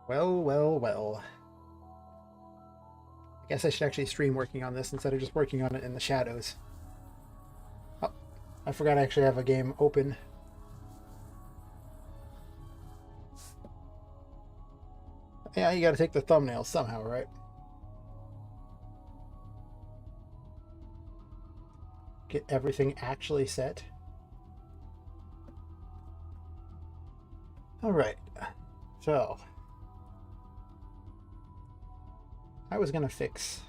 Well, well, well. I guess I should actually stream working on this instead of just working on it in the shadows. Oh, I forgot I actually have a game open. Yeah, you gotta take the thumbnail somehow, right? Get everything actually set. Alright, so I was gonna fix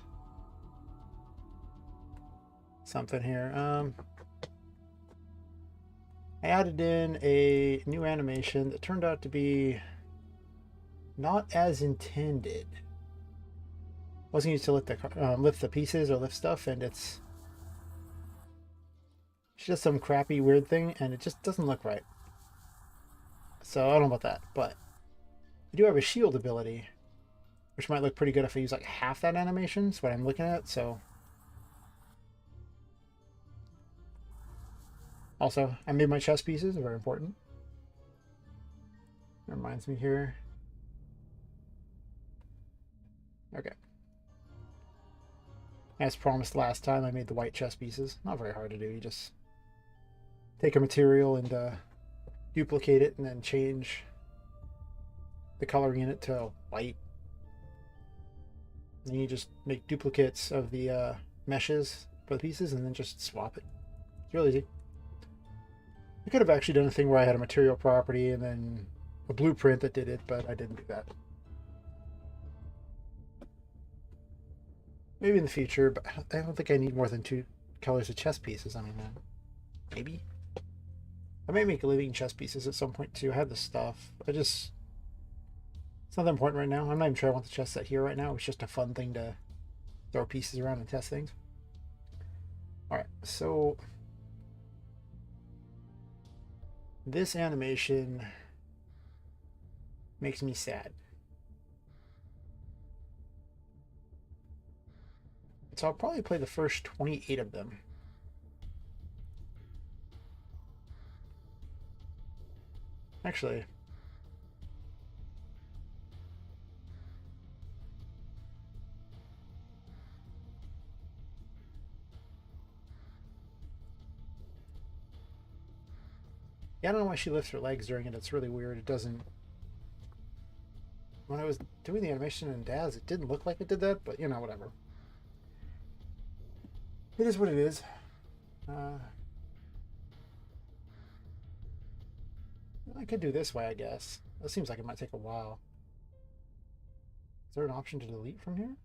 something here. I added in a new animation that turned out to be not as intended. Wasn't used to lift the pieces or lift stuff, and it's just some crappy weird thing, and it just doesn't look right. So I don't know about that, but I do have a shield ability, which might look pretty good if I use like half that animation. Is what I'm looking at. So also, I made my chess pieces, very important. Reminds me here. Okay. As promised last time, I made the white chess pieces. Not very hard to do. You just take a material and duplicate it and then change the coloring in it to white. And then you just make duplicates of the meshes for the pieces and then just swap it. It's really easy. I could have actually done a thing where I had a material property and then a blueprint that did it, but I didn't do that. Maybe in the future, but I don't think I need more than 2 colors of chess pieces. I mean, maybe. I might make living chess pieces at some point too. I have the stuff. It's not that important right now. I'm not even sure I want the chess set here right now. It's just a fun thing to throw pieces around and test things. Alright, so this animation makes me sad. So I'll probably play the first 28 of them. Actually, yeah, I don't know why she lifts her legs during it. It's really weird. It doesn't. When I was doing the animation in Daz, it didn't look like it did that, but you know, whatever. It is what it is. I could do this way, I guess. It seems like it might take a while. Is there an option to delete from here?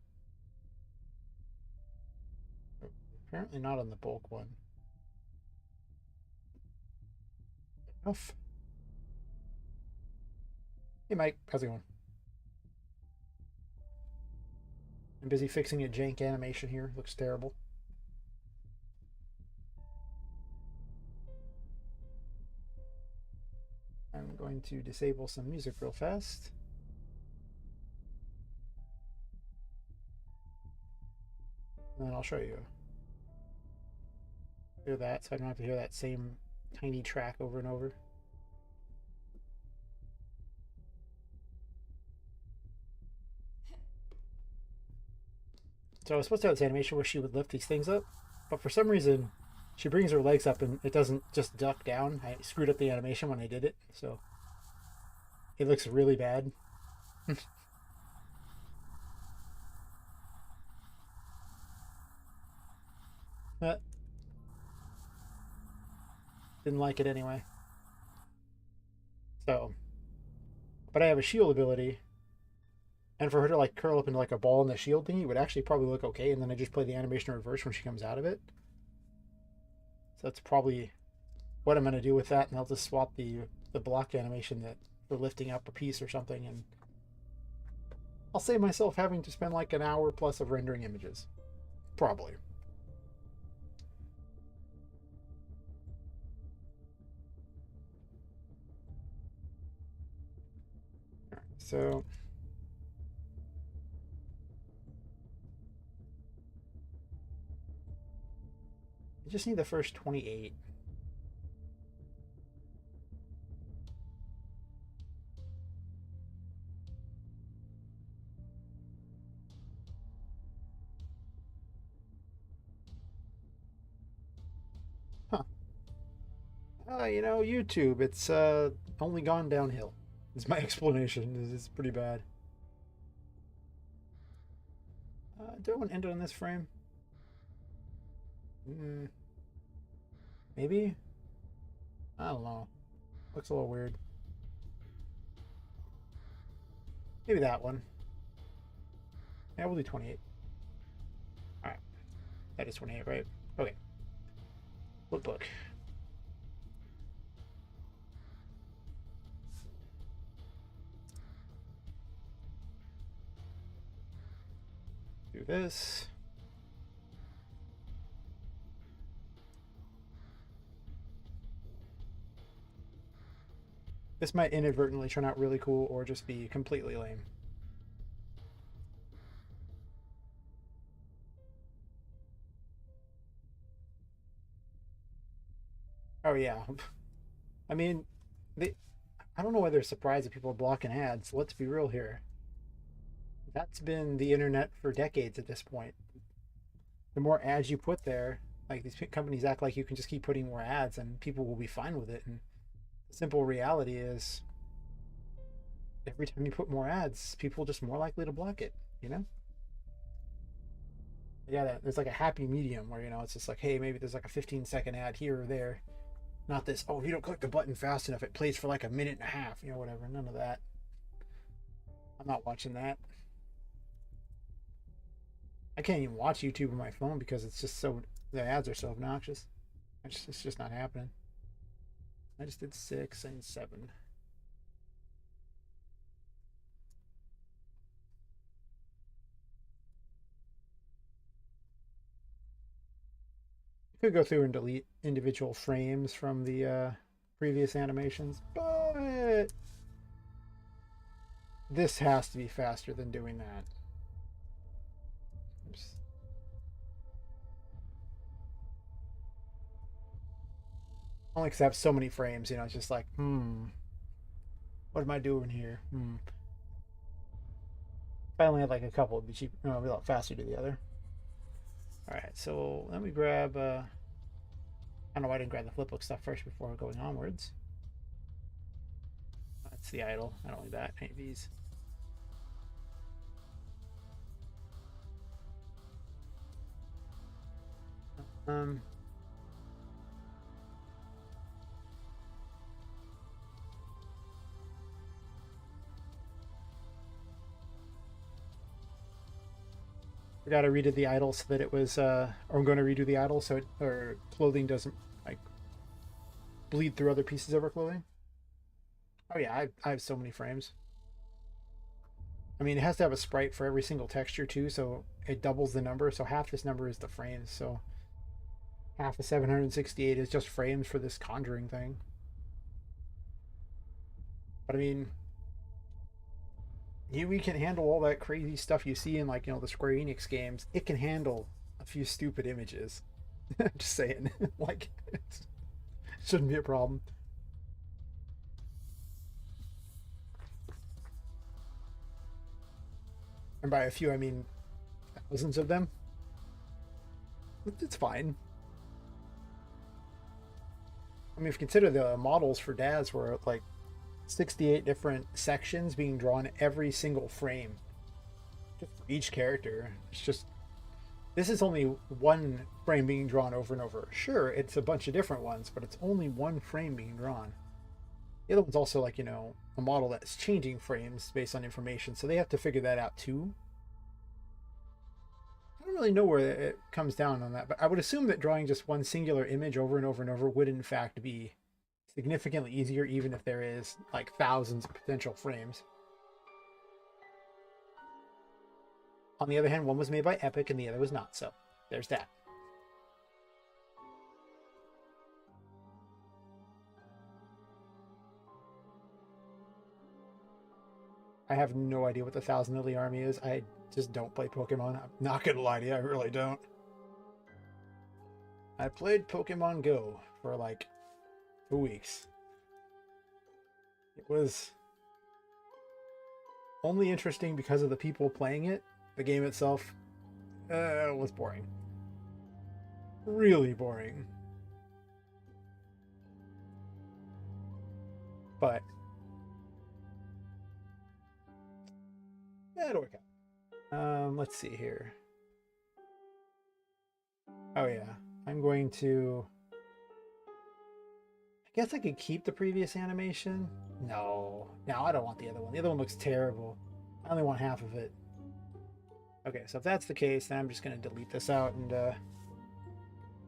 Apparently not on the bulk one. Enough. Hey Mike, how's it going? I'm busy fixing a jank animation here. Looks terrible. I'm going to disable some music real fast. And then I'll show you. Hear that, so I don't have to hear that same tiny track over and over. So I was supposed to have this animation where she would lift these things up, but for some reason she brings her legs up and it doesn't just duck down. I screwed up the animation when I did it, so it looks really bad. But didn't like it anyway. So, but I have a shield ability, and for her to like curl up into like a ball in the shield thingy would actually probably look okay. And then I just play the animation in reverse when she comes out of it. So that's probably what I'm going to do with that, and I'll just swap the block animation that for lifting up a piece or something, and I'll save myself having to spend like an hour plus of rendering images. Probably. Alright, so I just need the first 28. You know, YouTube, it's only gone downhill. It's my explanation. It's pretty bad. Do I want to end it on this frame? Mm, maybe? I don't know. Looks a little weird. Maybe that one. Yeah, we'll do 28. Alright. That is 28, right? Okay. Look. Do this. This might inadvertently turn out really cool or just be completely lame. Oh yeah. I mean, I don't know why they're surprised that people are blocking ads. Let's be real here. That's been the internet for decades at this point. The more ads you put there, like these companies act like you can just keep putting more ads and people will be fine with it. And the simple reality is every time you put more ads, people are just more likely to block it, you know? Yeah, there's like a happy medium where, you know, it's just like, hey, maybe there's like a 15-second ad here or there. Not this, oh, if you don't click the button fast enough, it plays for like a minute and a half, you know, whatever. None of that. I'm not watching that. I can't even watch YouTube on my phone because it's just so, the ads are so obnoxious. It's just not happening. I just did 6 and 7. You could go through and delete individual frames from the previous animations, but this has to be faster than doing that. Oops. Only because I have so many frames, you know, it's just like, what am I doing here? If I only had like a couple, it'd be cheap, it'd be a lot faster to do the other. All right, so let me grab, I don't know why I didn't grab the flipbook stuff first before going onwards. That's the idle. I don't need that. Any of these. Um, Forgot I redid the idle so that it was, or I'm going to redo the idle so or clothing doesn't like bleed through other pieces of our clothing. Oh yeah, I have so many frames. I mean, it has to have a sprite for every single texture too, so it doubles the number. So half this number is the frames. So half of 768 is just frames for this conjuring thing. But I mean, we can handle all that crazy stuff you see in like, you know, the Square Enix games. It can handle a few stupid images. Just saying, like, it shouldn't be a problem. And by a few, I mean thousands of them. It's fine. I mean, if you consider the models for Daz were like 68 different sections being drawn every single frame, just for each character. It's just, this is only one frame being drawn over and over. Sure, it's a bunch of different ones, but it's only one frame being drawn. The other one's also like, you know, a model that's changing frames based on information, so they have to figure that out too. I don't really know where it comes down on that, but I would assume that drawing just one singular image over and over and over would in fact be significantly easier, even if there is like thousands of potential frames. On the other hand, one was made by Epic and the other was not, so there's that. I have no idea what the Thousand Lily Army is. I just don't play Pokemon. I'm not gonna lie to you, I really don't. I played Pokemon Go for like 2 weeks. It was only interesting because of the people playing it. The game itself was boring. Really boring. But yeah, it'll work out. Let's see here. Oh yeah, I'm going to. I guess I could keep the previous animation. No, I don't want the other one. The other one looks terrible. I only want half of it. Okay, so if that's the case, then I'm just going to delete this out and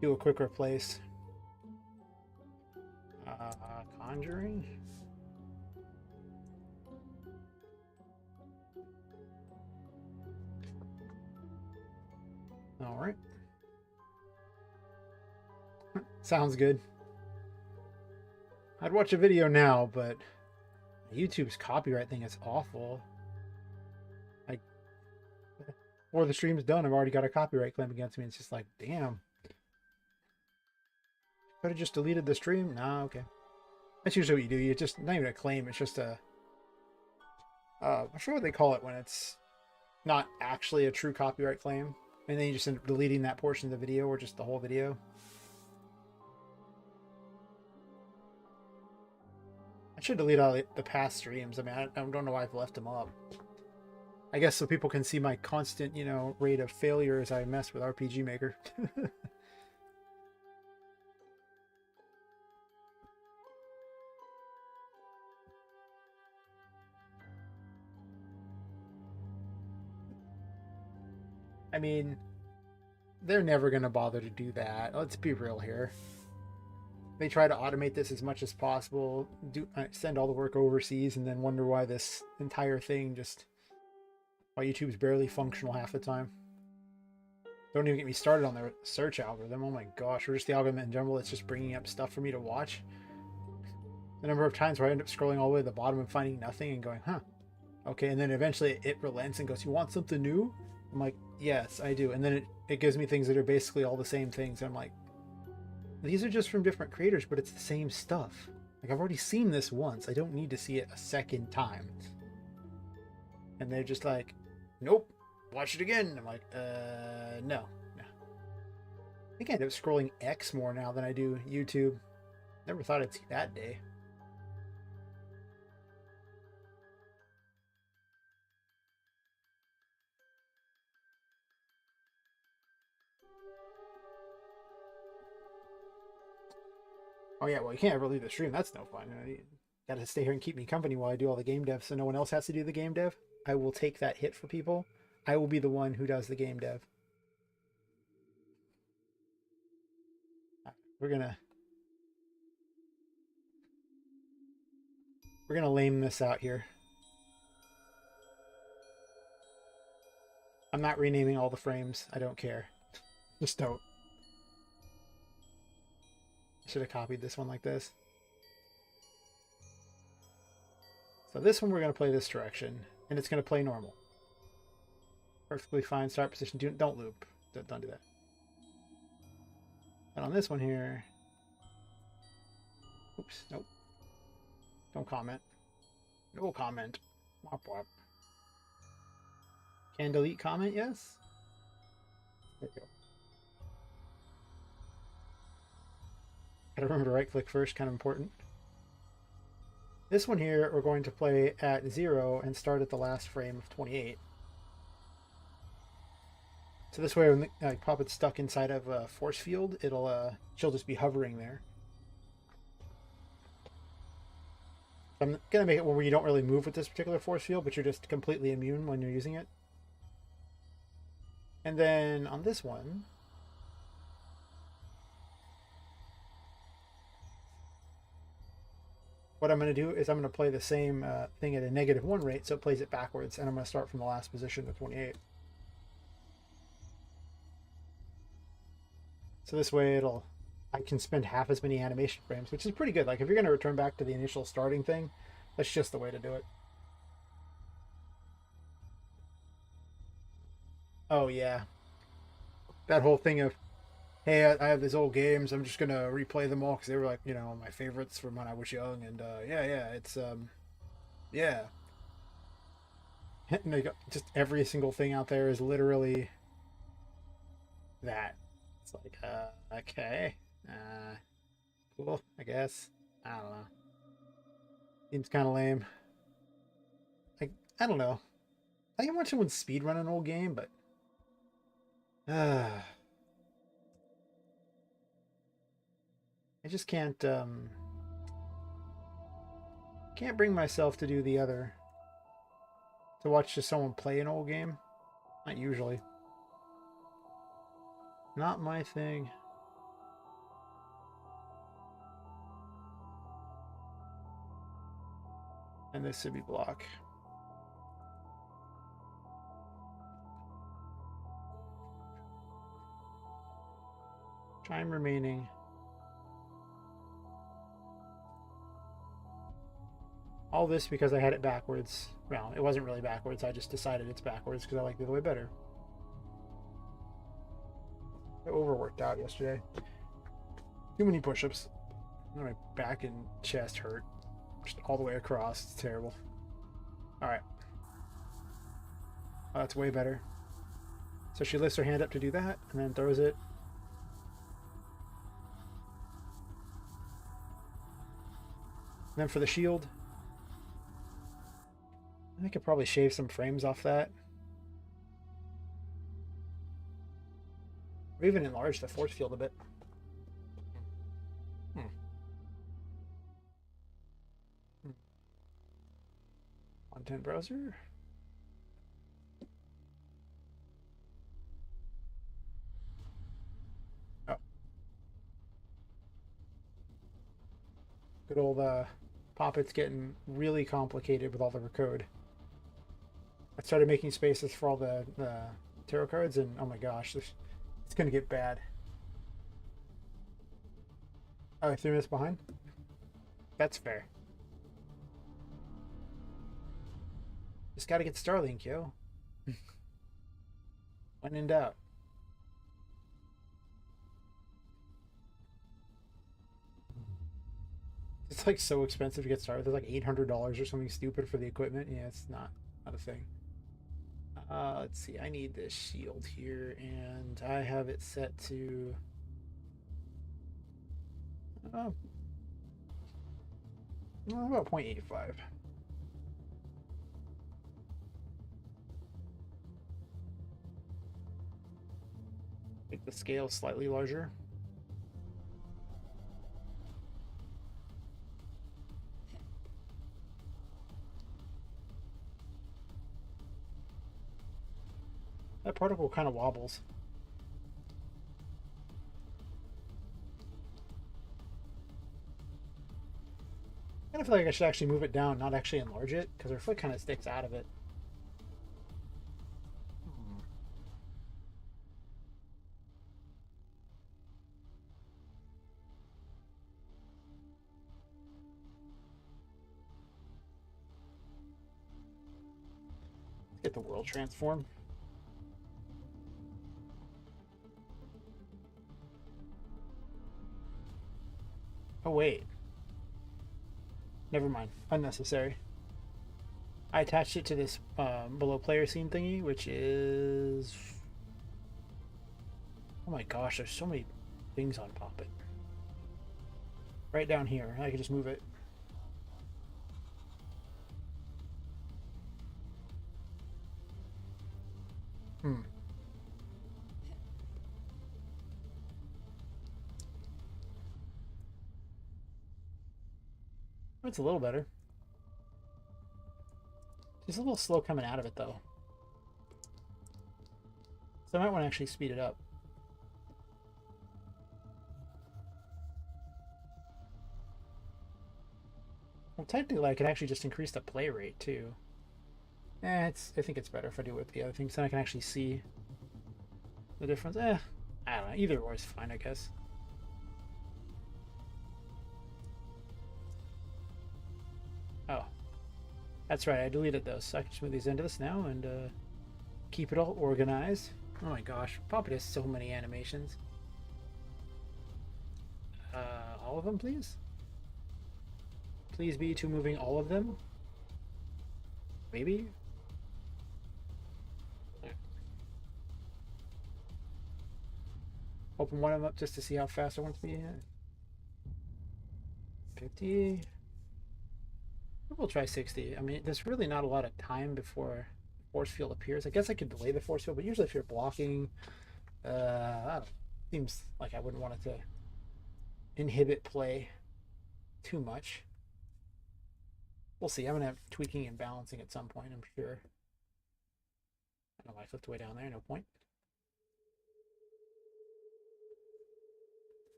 do a quick replace. Conjuring. All right. Sounds good. I'd watch a video now, but YouTube's copyright thing is awful. Before the stream's done, I've already got a copyright claim against me. It's just like, damn. Could have just deleted the stream? Nah, okay. That's usually what you do. You just, not even a claim, it's just a... I'm not sure what they call it when it's not actually a true copyright claim. And then you just end up deleting that portion of the video or just the whole video. I should delete all the past streams. I mean, I don't know why I've left them up. I guess so people can see my constant, you know, rate of failure as I mess with RPG Maker. I mean, they're never going to bother to do that. Let's be real here. They try to automate this as much as possible, send all the work overseas, and then wonder why this entire thing just... why YouTube's barely functional half the time. Don't even get me started on their search algorithm. Oh my gosh, or just the algorithm in general that's just bringing up stuff for me to watch. The number of times where I end up scrolling all the way to the bottom and finding nothing and going, huh, okay, and then eventually it relents and goes, you want something new? I'm like, yes, I do. And then it gives me things that are basically all the same things. I'm like, these are just from different creators, but it's the same stuff. Like, I've already seen this once. I don't need to see it a second time. And they're just like, nope, watch it again. I'm like, no. I think I end up scrolling X more now than I do YouTube. Never thought I'd see that day. Oh yeah, well, you can't ever leave the stream. That's no fun. You gotta stay here and keep me company while I do all the game dev so no one else has to do the game dev. I will take that hit for people. I will be the one who does the game dev. We're gonna lame this out here. I'm not renaming all the frames. I don't care. Just don't. I should have copied this one like this. So this one we're going to play this direction, and it's going to play normal. Perfectly fine. Start position. Don't loop. Don't do that. And on this one here... Oops. Nope. Don't comment. No comment. Wop wop. Can delete comment? Yes? There we go. Gotta remember to right click first, kind of important. This one here, we're going to play at 0 and start at the last frame of 28. So this way, when Poppet's stuck inside of a force field, she'll just be hovering there. I'm gonna make it where you don't really move with this particular force field, but you're just completely immune when you're using it. And then on this one, what I'm going to do is I'm going to play the same thing at a -1 rate, so it plays it backwards, and I'm going to start from the last position of 28. So this way I can spend half as many animation frames, which is pretty good. Like if you're going to return back to the initial starting thing, that's just the way to do it. Oh yeah. That whole thing of, hey, I have these old games, I'm just going to replay them all because they were like, you know, my favorites from when I was young, and yeah, it's, yeah. And they got just every single thing out there is literally that. It's like, okay, cool, I guess. I don't know. Seems kind of lame. Like, I don't know. I can watch someone speedrun an old game, but I just can't bring myself to do the other. To watch just someone play an old game. Not usually. Not my thing. And this should be block. Time remaining. All this because I had it backwards. Well, it wasn't really backwards. I just decided it's backwards because I like the other way better. I overworked out yesterday. Too many push-ups. My back and chest hurt. Just all the way across. It's terrible. Alright. Oh, that's way better. So she lifts her hand up to do that, and then throws it. And then for the shield, I could probably shave some frames off that. Or even enlarge the force field a bit. Content browser. Oh. Good old Poppet's getting really complicated with all the code. I started making spaces for all the tarot cards, and oh my gosh, it's going to get bad. Oh, 3 minutes behind? That's fair. Just got to get Starlink, yo. When in doubt. It's like so expensive to get started. There's like $800 or something stupid for the equipment. Yeah, it's not a thing. Let's see. I need this shield here, and I have it set to about 0.85. Make the scale slightly larger. That particle kind of wobbles. I kind of feel like I should actually move it down, not actually enlarge it, because her foot kind of sticks out of it. Let's get the world transform. Oh, wait. Never mind. Unnecessary. I attached it to this below player scene thingy, which is... Oh my gosh, there's so many things on Poppet. Right down here. I can just move it. It's a little better. It's a little slow coming out of it, though. So I might want to actually speed it up. Well, technically, I could actually just increase the play rate, too. I think it's better if I do it with the other things, then I can actually see the difference. I don't know. Either or is fine, I guess. Oh. That's right, I deleted those, so I can just move these into this now and keep it all organized. Oh my gosh, Poppet has so many animations. All of them, please? Please be to moving all of them? Maybe? Open one of them up just to see how fast I want to be. 50. We'll try 60. I mean, there's really not a lot of time before force field appears. I guess I could delay the force field, but usually if you're blocking, I don't know, seems like I wouldn't want it to inhibit play too much. We'll see. I'm gonna have tweaking and balancing at some point, I'm sure. I don't know why I flipped way down there, no point.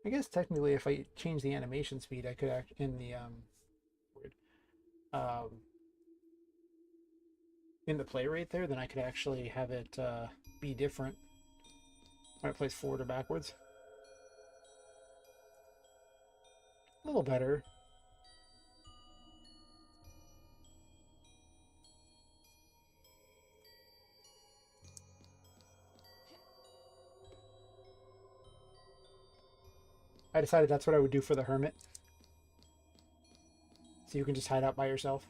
I guess technically if I change the animation speed, I could act in the um in the play rate there, then I could actually have it be different when it plays forward or backwards. A little better. I decided that's what I would do for the hermit. So you can just hide out by yourself.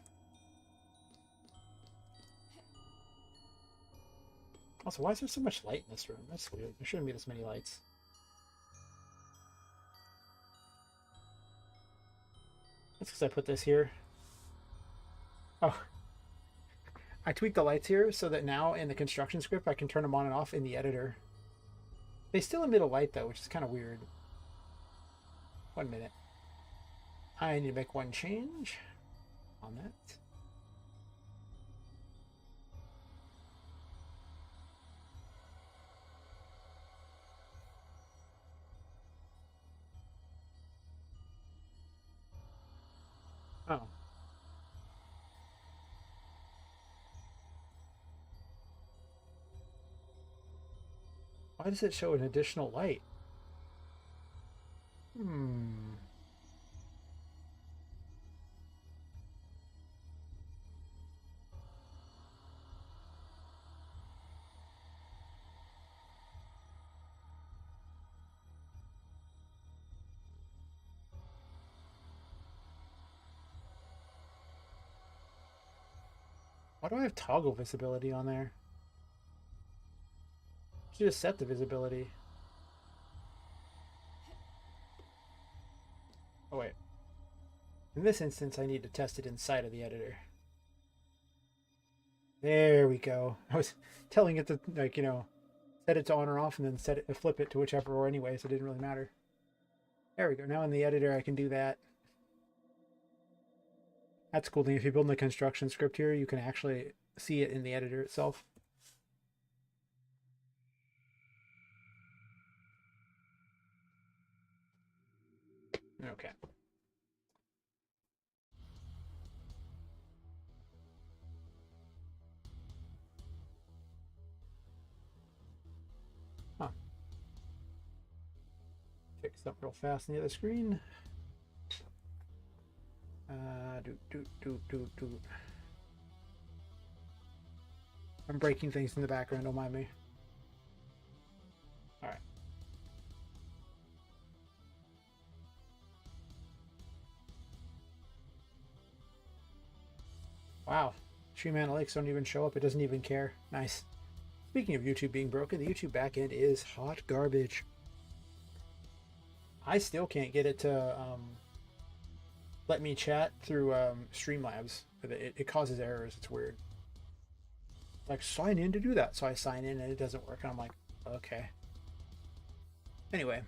Also, why is there so much light in this room? That's weird. There shouldn't be this many lights. That's because I put this here. Oh, I tweaked the lights here so that now in the construction script I can turn them on and off in the editor. They still emit a light though, which is kind of weird. 1 minute. I need to make one change on that. Oh. Why does it show an additional light? Hmm. Why do I have toggle visibility on there? I should just set the visibility. Oh wait. In this instance, I need to test it inside of the editor. There we go. I was telling it to, like, you know, set it to on or off and then set it, flip it to whichever or anyway, so it didn't really matter. There we go. Now in the editor, I can do that. That's a cool thing. If you build in the construction script here, you can actually see it in the editor itself. Okay. Huh. Fix up real fast on the other screen. Do. I'm breaking things in the background, don't mind me. Alright. Wow. Stream analytics don't even show up. It doesn't even care. Nice. Speaking of YouTube being broken, the YouTube backend is hot garbage. I still can't get it to let me chat through Streamlabs. It causes errors. It's weird. Like, sign in to do that. So I sign in and it doesn't work. And I'm like, okay. Anyway,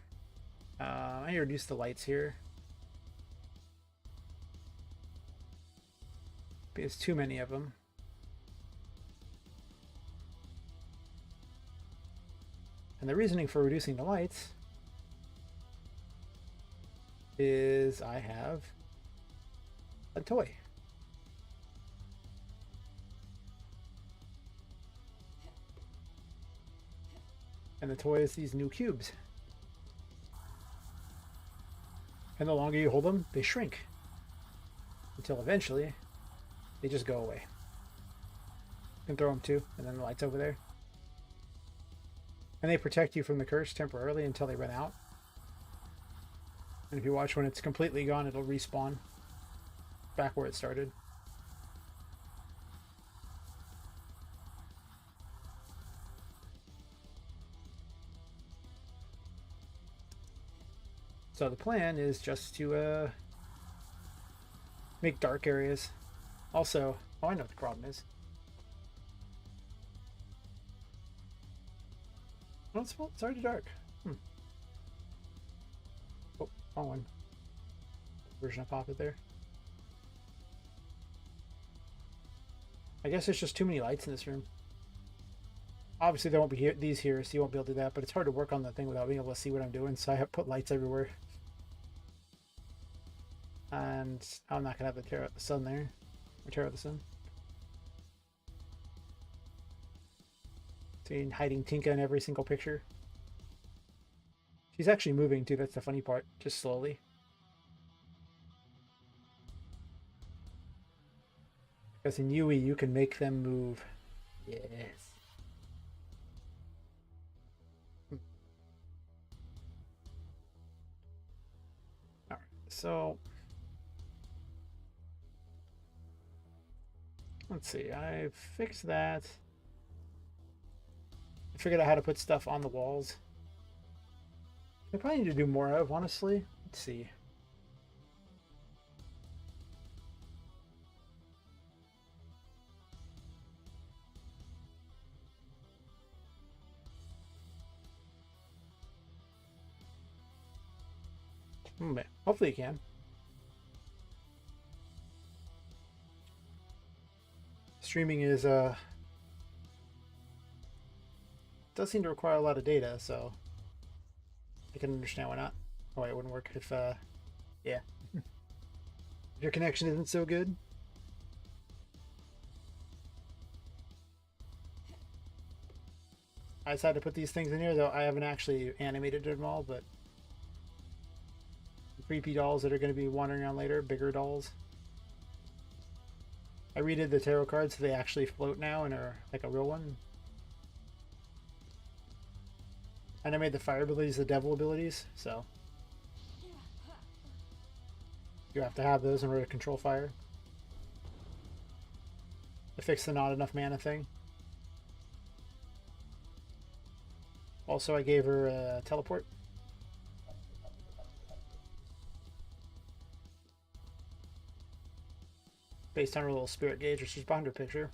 I reduce the lights here. Because too many of them. And the reasoning for reducing the lights is I have a toy. And the toy is these new cubes. And the longer you hold them, they shrink. Until eventually, they just go away. You can throw them too, and then the light's over there. And they protect you from the curse temporarily until they run out. And if you watch when it's completely gone, it'll respawn back where it started. So the plan is just to make dark areas Also, oh, I know what the problem is. Oh, it's already dark. Oh, wrong one. Version of Poppet there. I guess there's just too many lights in this room. Obviously, there won't be these here, so you won't be able to do that, but it's hard to work on the thing without being able to see what I'm doing, so I have put lights everywhere. And I'm not going to have the Terror of the Sun there. Or Terror of the Sun. See, hiding Tinka in every single picture. She's actually moving, too. That's the funny part. Just slowly. Because in Yui, you can make them move. Yes. Alright, so... let's see, I've fixed that. I figured out how to put stuff on the walls. I probably need to do more of, honestly. Let's see. Hopefully you can. Streaming is does seem to require a lot of data, so I can understand why not. Oh wait, it wouldn't work if yeah. If your connection isn't so good. I decided to put these things in here, though I haven't actually animated them all, but creepy dolls that are going to be wandering around later, bigger dolls. I redid the tarot cards so they actually float now and are like a real one. And I made the fire abilities the devil abilities, so you have to have those in order to control fire. To fix the not enough mana thing. Also, I gave her a teleport. Based on her little spirit gauge, which is behind her picture.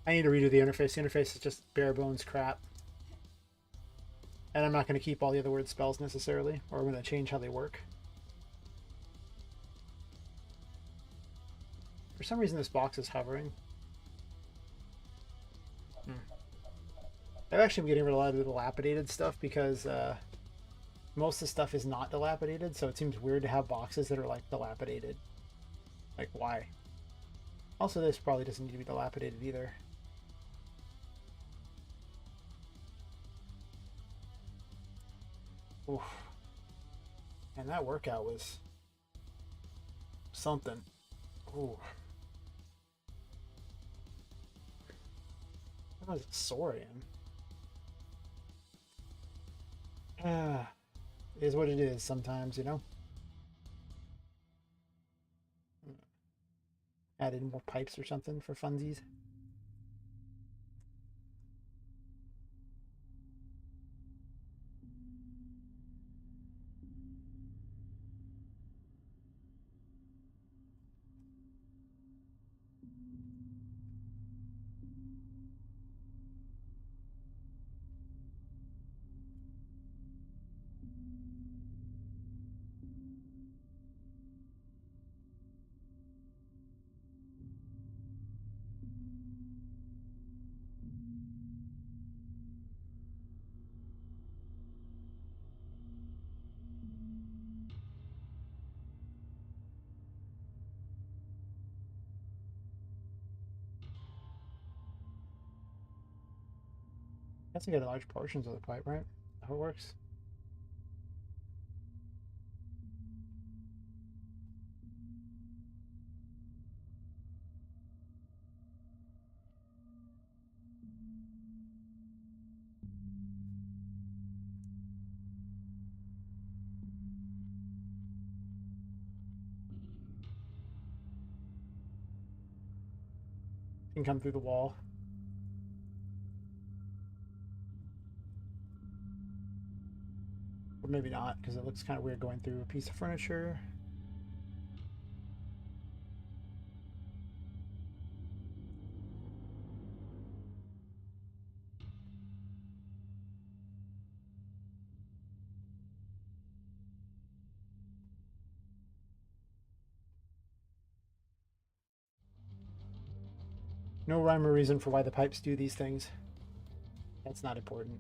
I need to redo the interface. The interface is just bare bones crap. And I'm not going to keep all the other word spells necessarily, or I'm going to change how they work. For some reason this box is hovering. I've actually been getting rid of a lot of the dilapidated stuff because most of the stuff is not dilapidated, so it seems weird to have boxes that are like dilapidated. Like, why? Also, this probably doesn't need to be dilapidated either. Oof. And that workout was something. Ooh. That was sore I am. It is what it is sometimes, you know? Add in more pipes or something for funsies. Has to get large portions of the pipe, right? How it works. Can come through the wall. Or maybe not, because it looks kind of weird going through a piece of furniture. No rhyme or reason for why the pipes do these things. That's not important.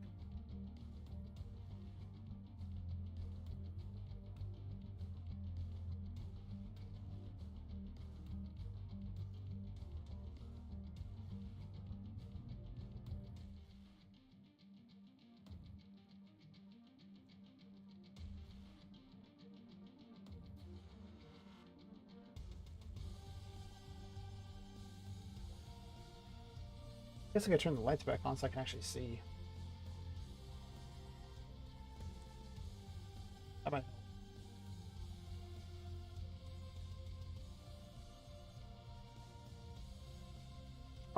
I guess I could turn the lights back on so I can actually see. How about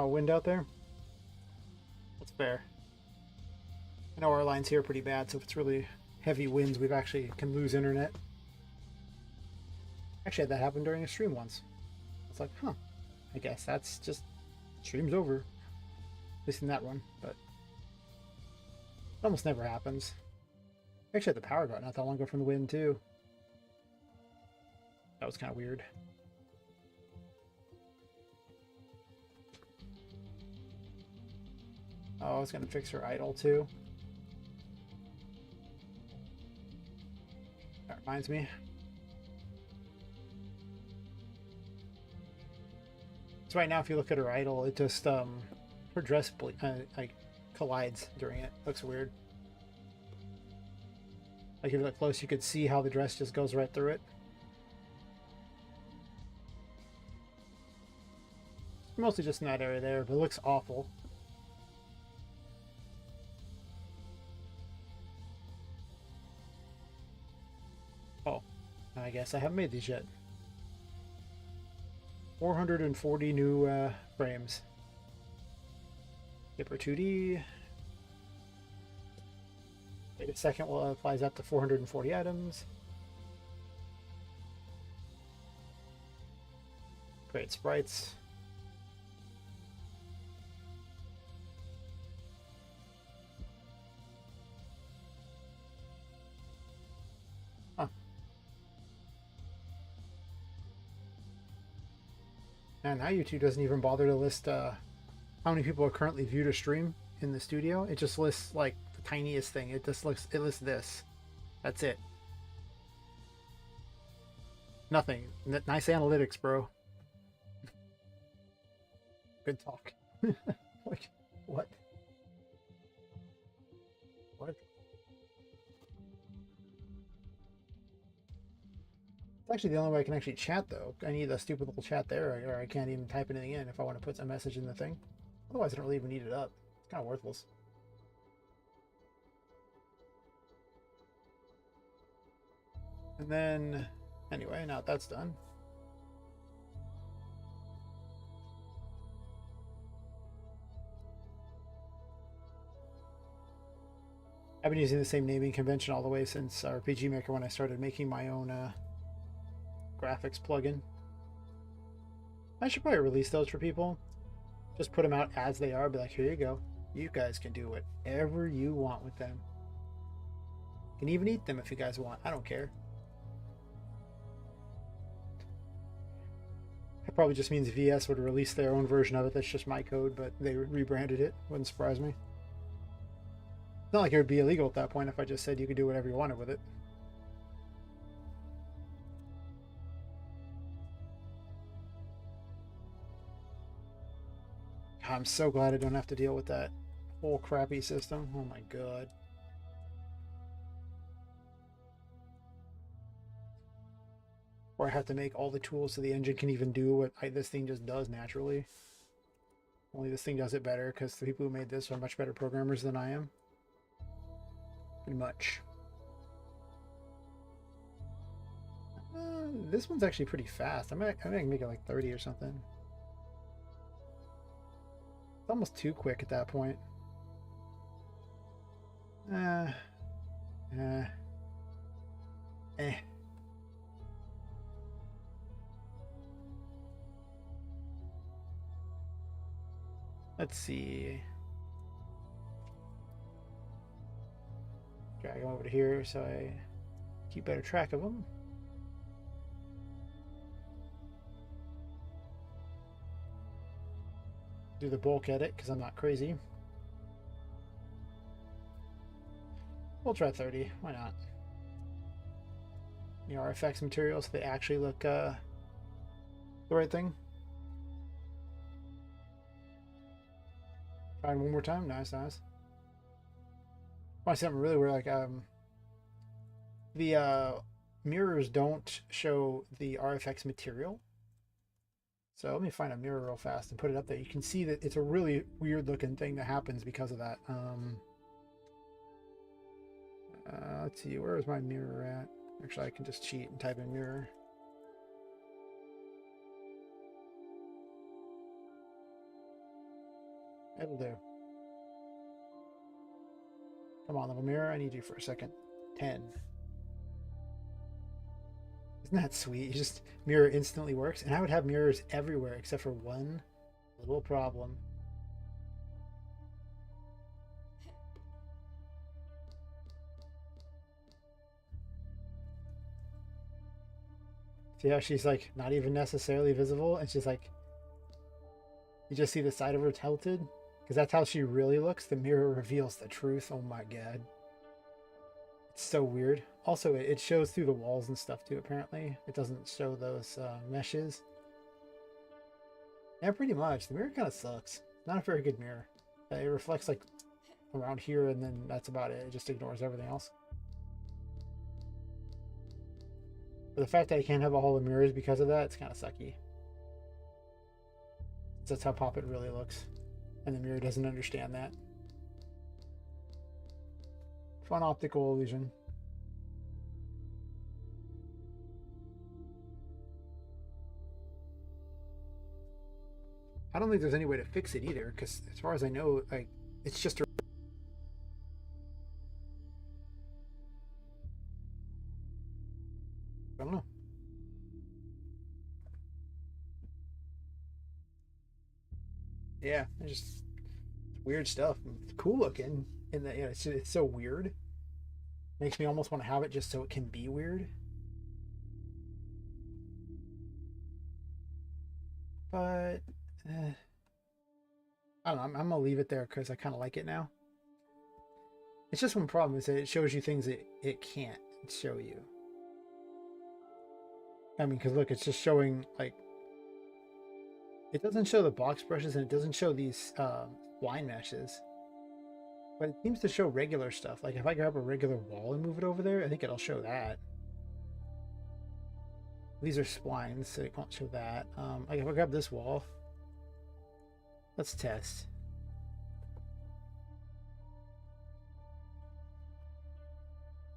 wind out there? That's fair. I know our lines here are pretty bad, so if it's really heavy winds, we've actually can lose internet. Actually had that happen during a stream once. It's like, huh, I guess that's just stream's over. At least in that one, but it almost never happens. I actually had the power go out not that long ago from the wind too. That was kind of weird. Oh, I was gonna fix her idle too. That reminds me. So right now, if you look at her idle, it just her dress like collides during it. Looks weird. Like if you look close, you could see how the dress just goes right through it. Mostly just in that area there, but it looks awful. Oh, I guess I haven't made these yet. 440 new frames. Skipper 2D. Wait a second while it applies up to 440 items. Create sprites. Huh. And now YouTube doesn't even bother to list how many people are currently viewed a stream in the studio. It just lists like the tiniest thing. It lists this. That's it. Nothing. Nice analytics, bro. Good talk. Like, what? What? It's actually the only way I can actually chat, though. I need a stupid little chat there, or I can't even type anything in if I want to put a message in the thing. Otherwise, I don't really even need it up. It's kind of worthless. And then, anyway, now that's done. I've been using the same naming convention all the way since RPG Maker when I started making my own graphics plugin. I should probably release those for people. Just put them out as they are. Be like, here you go. You guys can do whatever you want with them. You can even eat them if you guys want. I don't care. It probably just means VS would release their own version of it. That's just my code, but they rebranded it. Wouldn't surprise me. It's not like it would be illegal at that point if I just said you could do whatever you wanted with it. I'm so glad I don't have to deal with that whole crappy system. Oh my god. Or I have to make all the tools so the engine can even do what this thing just does naturally. Only this thing does it better because the people who made this are much better programmers than I am. Pretty much. This one's actually pretty fast. I might make it like 30 or something. It's almost too quick at that point. Eh. Let's see. Drag them over to here so I keep better track of them. do the bulk edit because I'm not crazy. We'll try 30. Why not? The RFX materials, so they actually look the right thing. Try one more time. Nice, nice. I see something really weird. Like the mirrors don't show the RFX material. So let me find a mirror real fast and put it up there. You can see that it's a really weird looking thing that happens because of that. Let's see, where is my mirror at? Actually, I can just cheat and type in mirror. It'll do. Come on, little mirror, I need you for a second. 10. Isn't that sweet? You just mirror instantly works, and I would have mirrors everywhere except for one little problem. See how she's like not even necessarily visible, and she's like, you just see the side of her tilted? Because that's how she really looks. The mirror reveals the truth. Oh my god. It's so weird. Also, it shows through the walls and stuff too, apparently. It doesn't show those meshes. Yeah, pretty much. The mirror kind of sucks. Not a very good mirror. It reflects like around here, and then that's about it. It just ignores everything else. But the fact that I can't have all the mirrors because of that, it's kind of sucky. That's how Poppet really looks. And the mirror doesn't understand that. Fun optical illusion. I don't think there's any way to fix it either, because as far as I know, like, it's just a... I don't know. Yeah, it's just weird stuff. It's cool looking in that, you know, it's so weird. Makes me almost want to have it just so it can be weird. But I don't know. I'm gonna leave it there because I kind of like it now. It's just one problem is that it shows you things that it can't show you. I mean, because look, it's just showing like it doesn't show the box brushes and it doesn't show these line meshes. But it seems to show regular stuff. Like if I grab a regular wall and move it over there, I think it'll show that. These are splines, so it won't show that. Like if I grab this wall, let's test.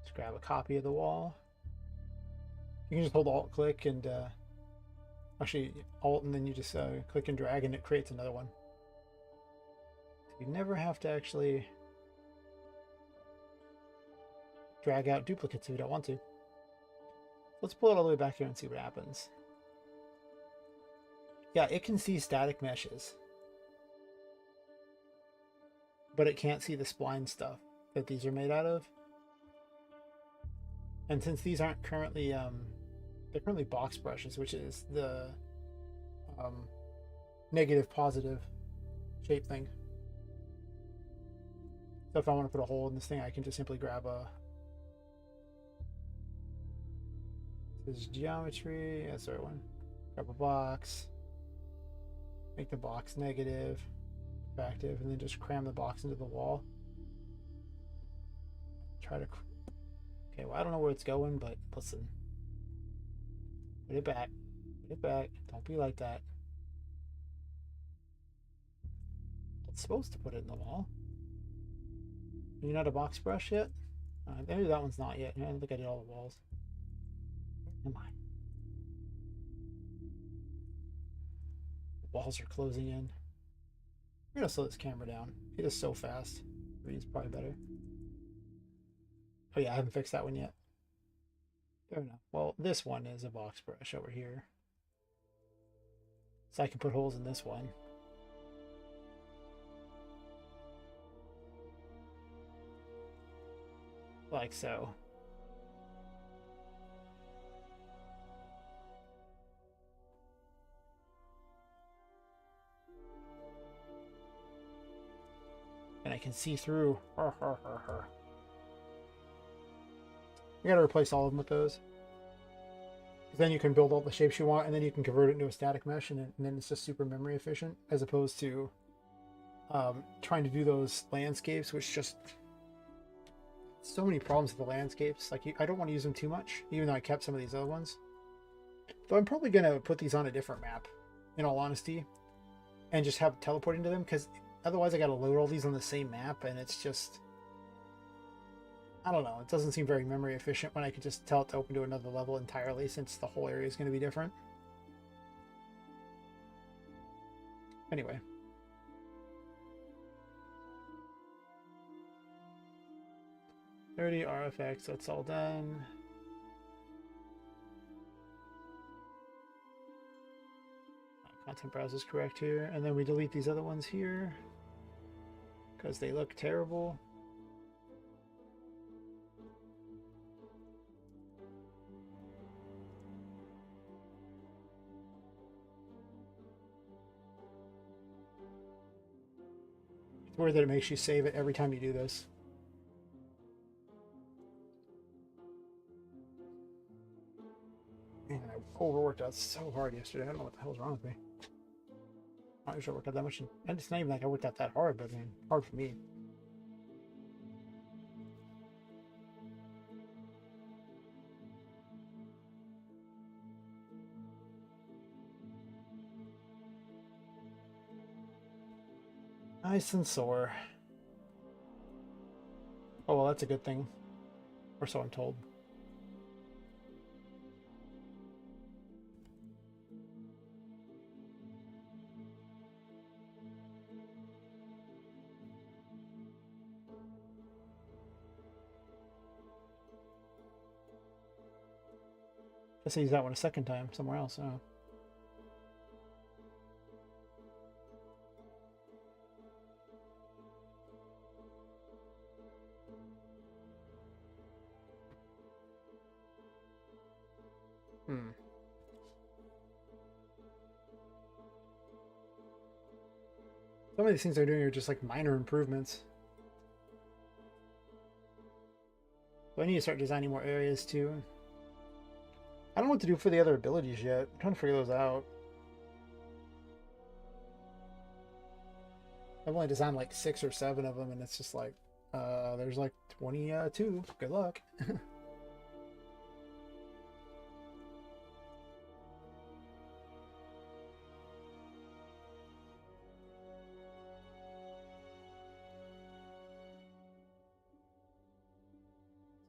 Let's grab a copy of the wall. You can just hold Alt click and actually Alt and then you just click and drag and it creates another one. So you never have to actually drag out duplicates if you don't want to. Let's pull it all the way back here and see what happens. Yeah, it can see static meshes, but it can't see the spline stuff that these are made out of. And since these aren't currently, they're currently box brushes, which is the negative positive shape thing. So if I want to put a hole in this thing, I can just simply grab a... This is geometry. That's the right one. Grab a box. Make the box negative, active, and then just cram the box into the wall. Try to... Okay, well, I don't know where it's going, but listen. Put it back. Put it back. Don't be like that. It's supposed to put it in the wall. You're not a box brush yet? Maybe that one's not yet. I don't think I did all the walls. Where am I? The walls are closing in. I'm gonna slow this camera down. It is so fast. Read's probably better. Oh yeah, I haven't fixed that one yet. Fair enough. Well, this one is a box brush over here. So I can put holes in this one. Like so. can see through. Har, har, har, har. You gotta replace all of them with those. Then you can build all the shapes you want, and then you can convert it into a static mesh, and then it's just super memory efficient, as opposed to trying to do those landscapes, which just so many problems with the landscapes. Like, I don't want to use them too much, even though I kept some of these other ones. Though I'm probably gonna put these on a different map, in all honesty, and just have teleporting to them, because otherwise I gotta load all these on the same map, and it's just, I don't know, it doesn't seem very memory efficient when I could just tell it to open to another level entirely, since the whole area is going to be different. Anyway. $30 RFX, that's all done. Content browser is correct here, and then we delete these other ones here because they look terrible. It's weird that it makes you save it every time you do this. Man, I overworked out so hard yesterday. I don't know what the hell's wrong with me. I'm not sure I worked out that much. And it's not even like I worked out that hard, but I mean, hard for me. Nice and sore. Oh, well, that's a good thing. Or so I'm told. Guess I use that one a second time somewhere else. Oh. Some of these things they're doing are just like minor improvements. So I need to start designing more areas too. I don't know what to do for the other abilities yet. I'm trying to figure those out. I've only designed like 6 or 7 of them, and it's just like, there's like 22. Good luck.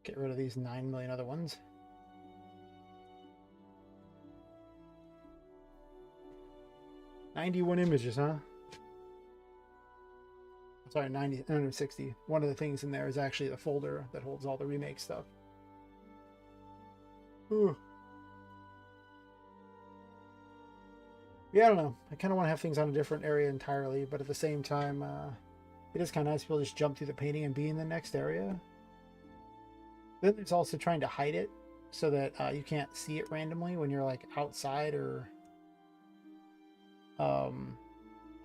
Get rid of these 9 million other ones. "91 images, huh?" Sorry, 60. One of the things in there is actually the folder that holds all the remake stuff. Ooh. Yeah, I don't know. I kind of want to have things on a different area entirely, but at the same time, it is kind of nice to be able to just jump through the painting and be in the next area. Then there's also trying to hide it so that you can't see it randomly when you're like outside or on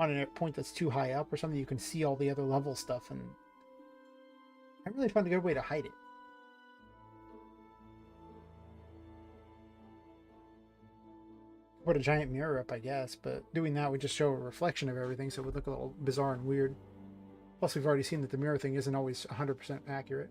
a point that's too high up or something. You can see all the other level stuff, and I really found a good way to hide it. Put a giant mirror up, I guess, but doing that would just show a reflection of everything, so it would look a little bizarre and weird. Plus, we've already seen that the mirror thing isn't always 100% accurate.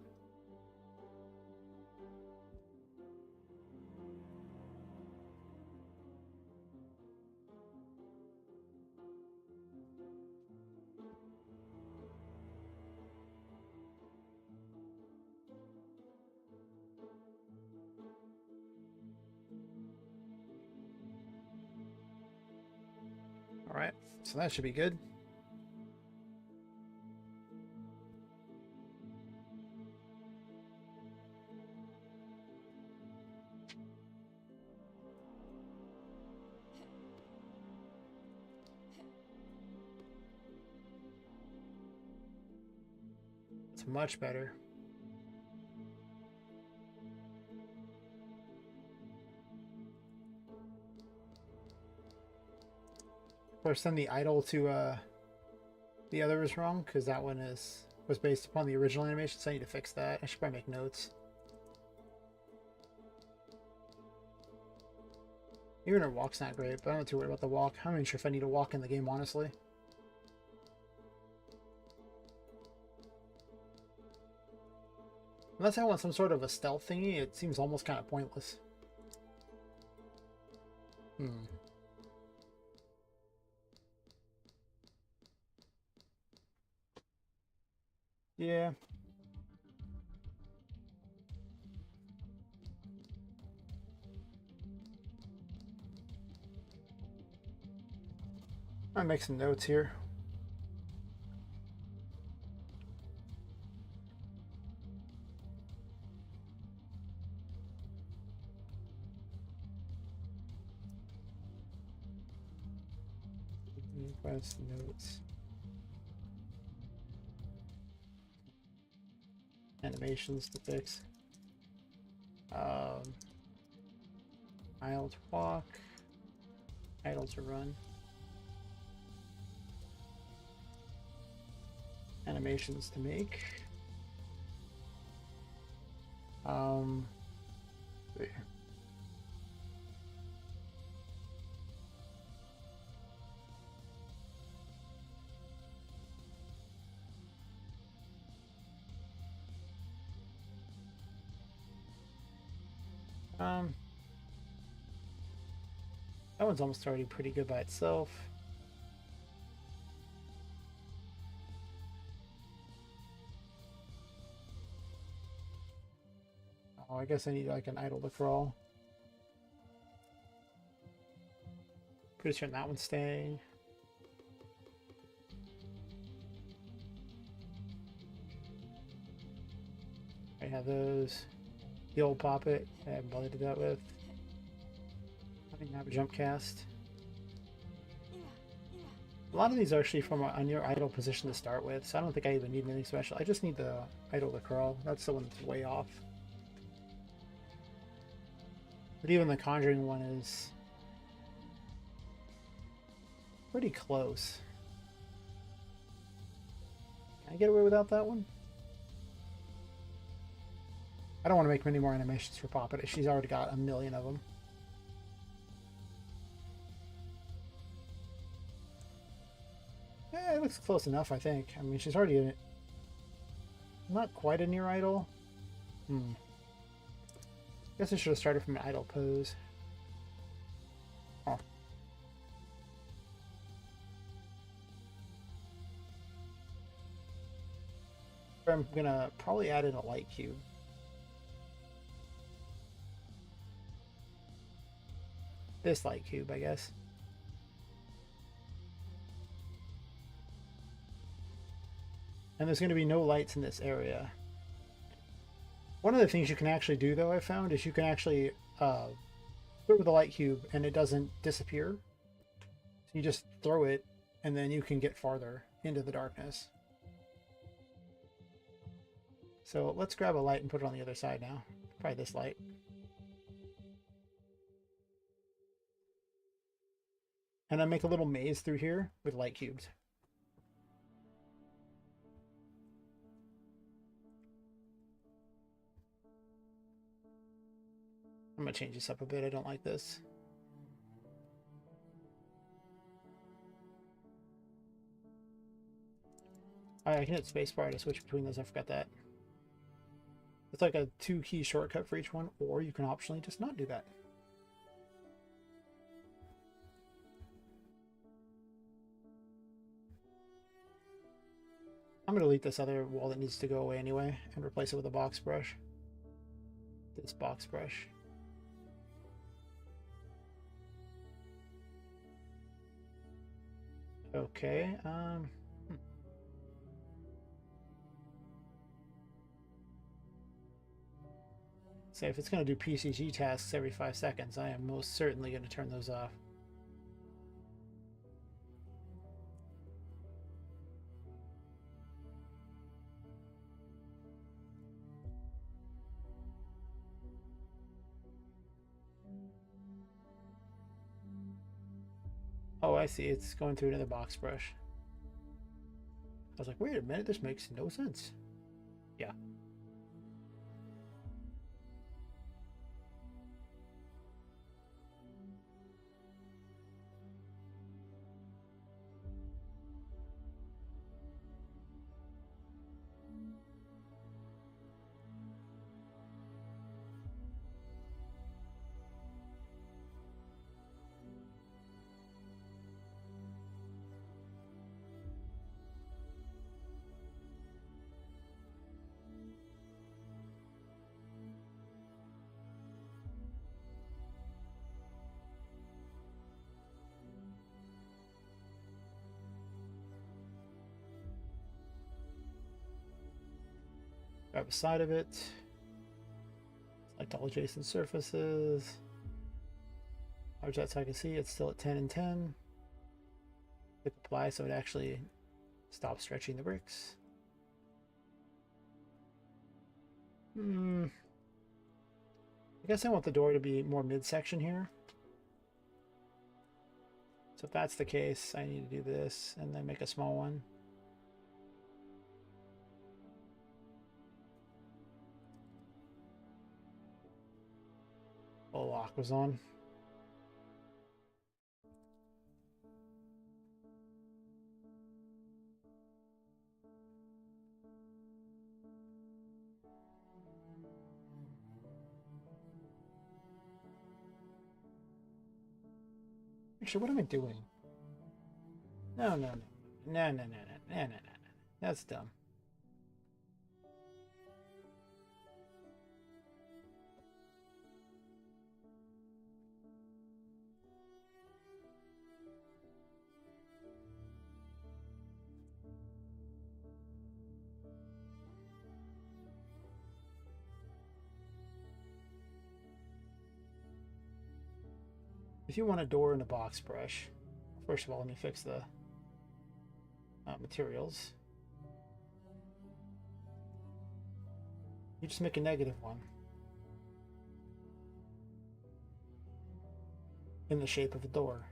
Alright, so that should be good. It's much better. Or send the idol to the other is wrong, because that one is was based upon the original animation, so I need to fix that. I should probably make notes. Even her walk's not great, but I'm not too worried about the walk. I'm not even sure if I need to walk in the game, honestly. Unless I want some sort of a stealth thingy, it seems almost kind of pointless. Yeah. I'll make some notes here. Quest notes. Animations to fix. Idle to walk. Idle to run. Animations to make. There. That one's almost already pretty good by itself. Oh, I guess I need like an idle to crawl. Pretty sure that one's staying. I have those. The old Poppet, I haven't bothered to do that with. I think I have a jump cast. A lot of these are actually from a near idle position to start with, so I don't think I even need anything special. I just need the idle to crawl. That's the one that's way off. But even the Conjuring one is pretty close. Can I get away without that one? I don't want to make many more animations for Poppet. She's already got a million of them. It looks close enough, I think. I mean, she's already in it. Not quite a near idle. Guess I should have started from an idle pose. Oh. I'm gonna probably add in a light cube. This light cube, I guess. And there's going to be no lights in this area. One of the things you can actually do, though, I found, is you can actually throw the light cube and it doesn't disappear. So you just throw it and then you can get farther into the darkness. So let's grab a light and put it on the other side now. Probably this light. And I make a little maze through here with light cubes. I'm gonna change this up a bit. I don't like this. I can hit spacebar to switch between those. I forgot that. It's like a 2-key shortcut for each one, or you can optionally just not do that. I'm going to delete this other wall that needs to go away anyway and replace it with a box brush. This box brush. Okay, So if it's going to do PCG tasks every 5 seconds, I am most certainly going to turn those off. Oh, I see. It's going through another box brush. I was like, wait a minute, this makes no sense. Yeah. Grab a side of it. Select all adjacent surfaces. Large that so I can see it's still at 10 and 10. Click apply so it actually stops stretching the bricks. I guess I want the door to be more midsection here. So if that's the case, I need to do this and then make a small one. The lock was on. Actually, what am I doing? No. That's dumb. If you want a door and a box brush, first of all, let me fix the materials. You just make a negative one in the shape of a door.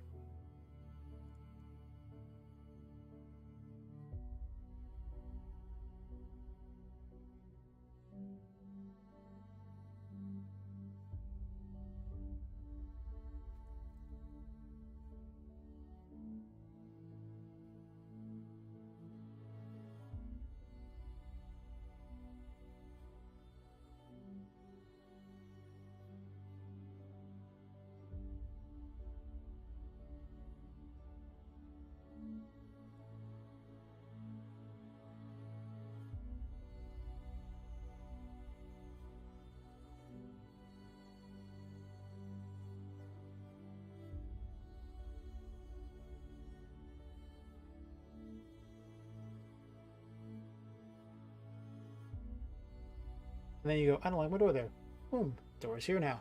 And then you go, I don't like my door there. Boom, door's here now.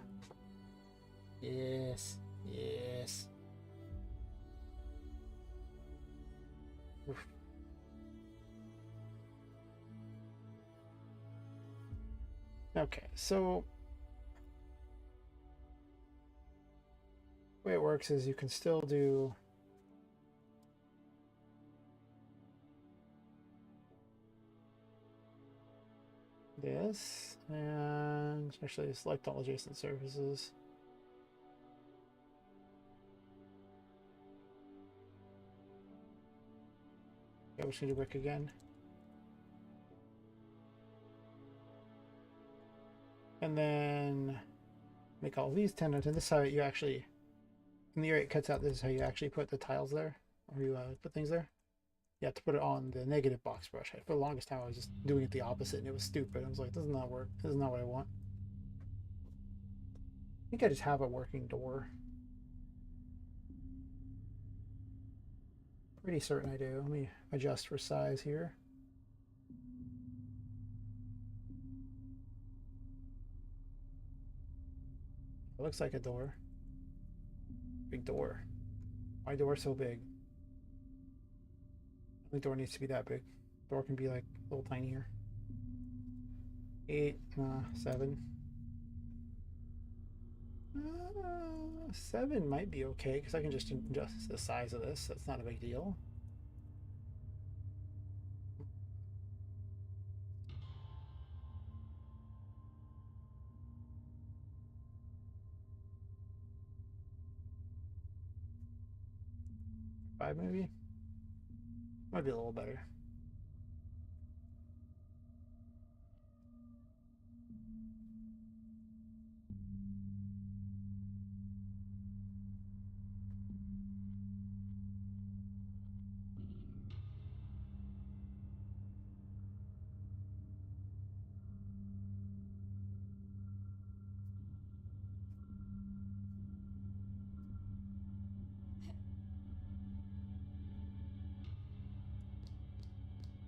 Yes, yes. Oof. Okay, so the way it works is you can still do this, and actually select all adjacent surfaces. Okay, we just need to brick again. And then make all these 10 and 10. This is how you actually, in the area it cuts out, this is how you actually put the tiles there, or you put things there. You have to put it on the negative box brush. For the longest time I was just doing it the opposite and it was stupid. I was like, this does not work. This is not what I want. I think I just have a working door. Pretty certain I do. Let me adjust for size here. It looks like a door. Big door. Why door so big? The door needs to be that big. Door can be like a little tinier. 8, 7. 7 might be okay because I can just adjust the size of this. That's not a big deal. 5 maybe? Might be a little better.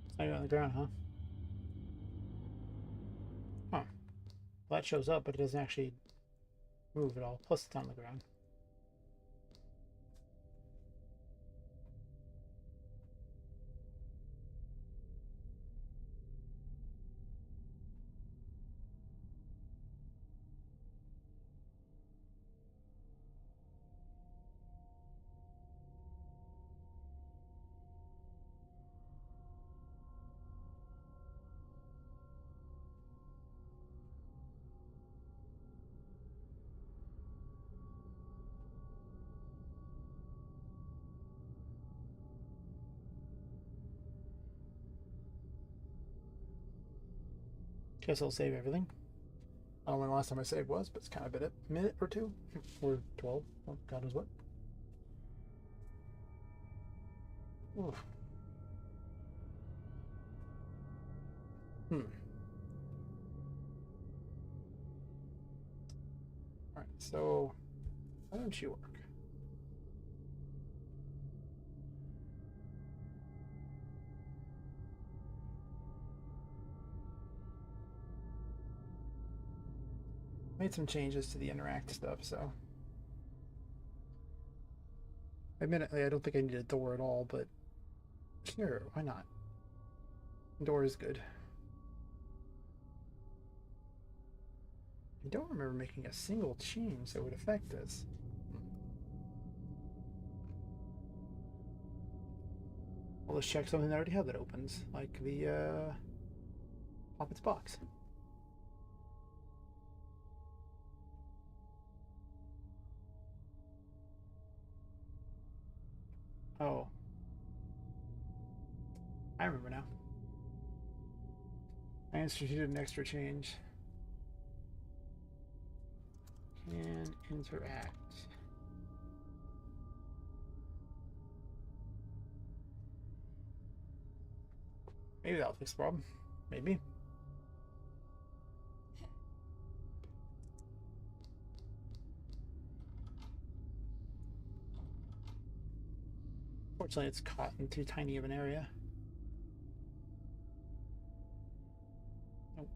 It's not even on the ground, huh? Huh. Well, that shows up, but it doesn't actually move at all. Plus, it's on the ground. Guess I'll save everything. I don't know when the last time I saved was, but it's kind of been a minute or two. Or 12. Oh, God knows what. Oof. Alright, so why don't you work? Made some changes to the interact stuff, so admittedly I don't think I need a door at all, but sure, why not? Door is good. I don't remember making a single change that would affect this. Well, let's check something that I already have that opens, like the Poppet's box. Oh, I remember now. I instituted an extra change. Can interact. Maybe that'll fix the problem. Maybe. Fortunately, it's caught in too tiny of an area. Nope.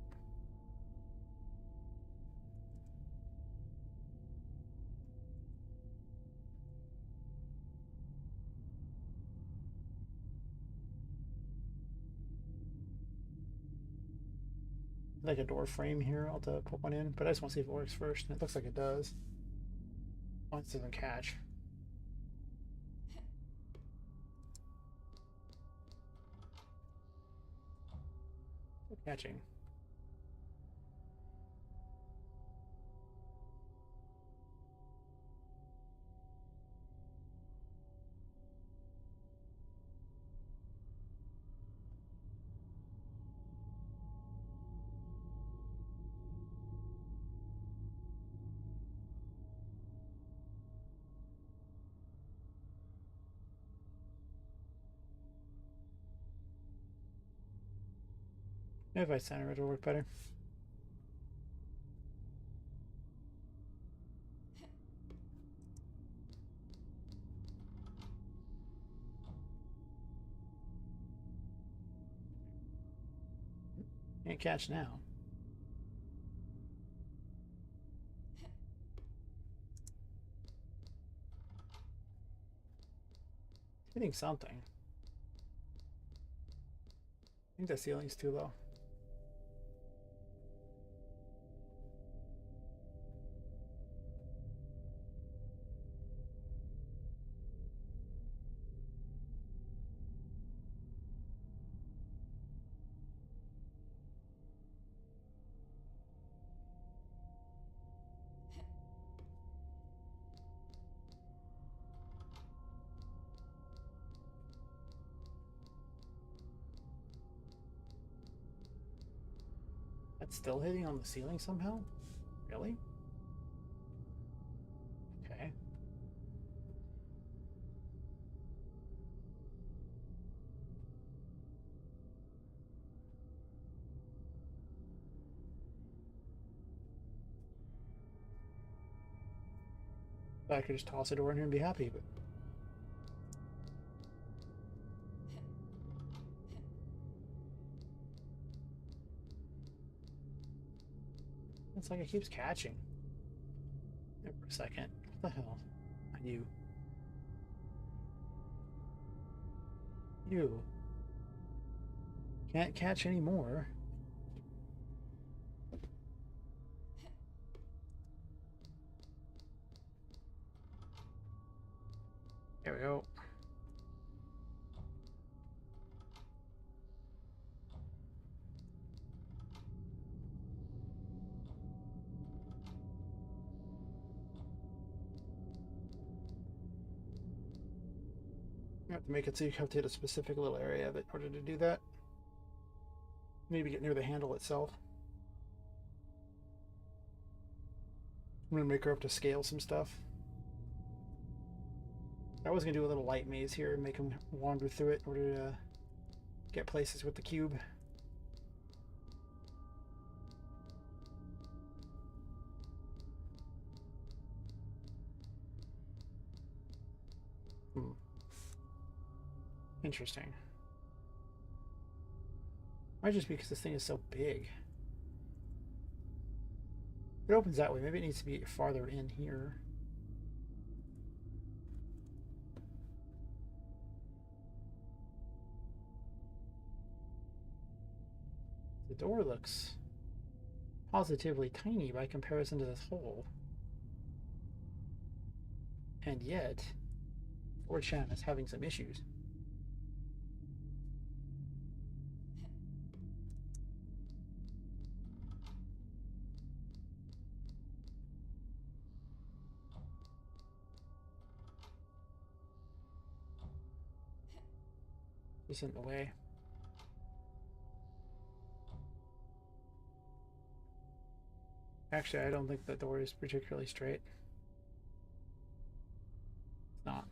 Like a door frame here, I'll have to put one in, but I just want to see if it works first, and it looks like it does. Once it doesn't catch. Still catching. If I center it, it'll work better. Can't catch now. Hitting something. I think the ceiling's too low. That's still hitting on the ceiling somehow? Really? Okay. I could just toss a door in here and be happy, but it's like it keeps catching. There for a second. What the hell? You. You. Can't catch anymore. There we go. You have to make it so you have to hit a specific little area of it in order to do that. Maybe get near the handle itself. I'm gonna make her up to scale some stuff. I was gonna do a little light maze here and make him wander through it in order to get places with the cube. Interesting. Might just be because this thing is so big. It opens that way. Maybe it needs to be farther in here. The door looks positively tiny by comparison to this hole. And yet, 4chan is having some issues. Just in the way. Actually, I don't think the door is particularly straight. It's not.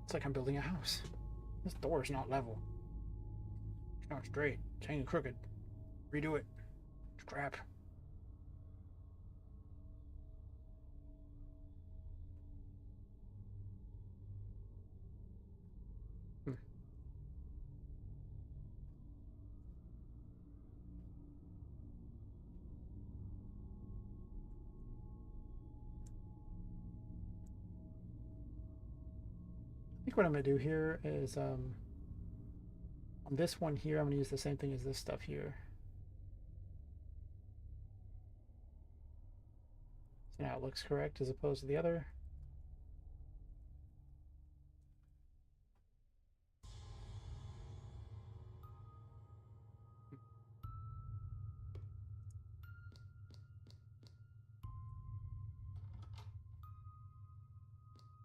It's like I'm building a house. This door is not level. It's not straight. It's hanging crooked. Redo it. It's crap. I think what I'm going to do here is on this one here, I'm going to use the same thing as this stuff here. So now it looks correct as opposed to the other.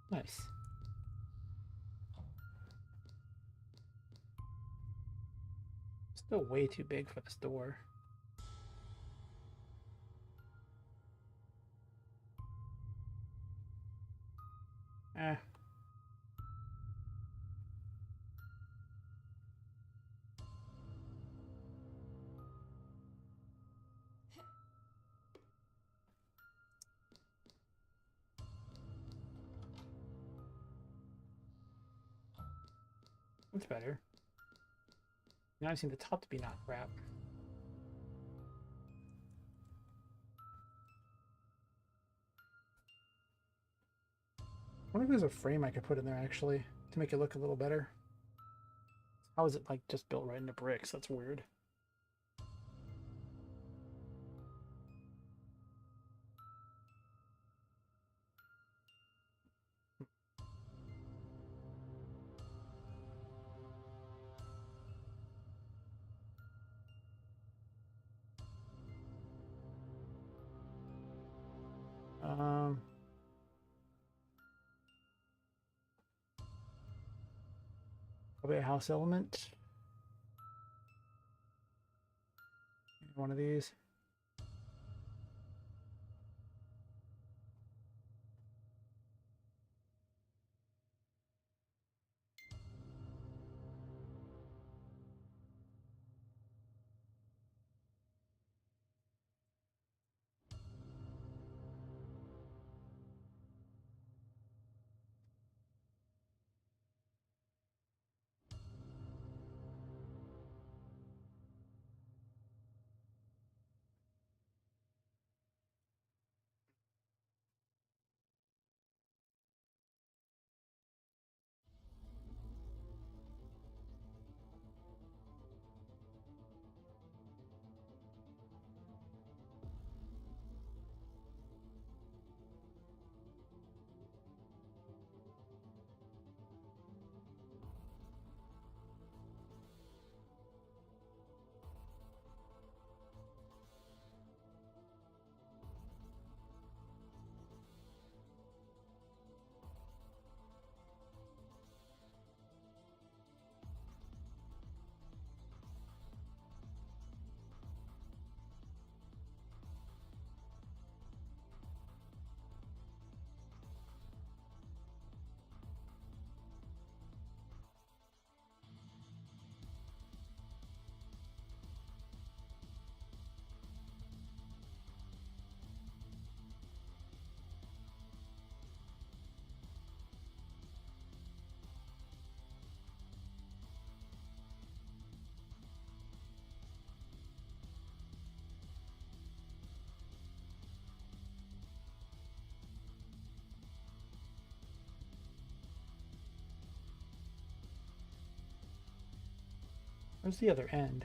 Nice. Still way too big for this door. Eh. That's better. Now I've seen the top to be not crap. I wonder if there's a frame I could put in there actually to make it look a little better. How is it like just built right into bricks? That's weird. Probably a house element. One of these. Where's the other end?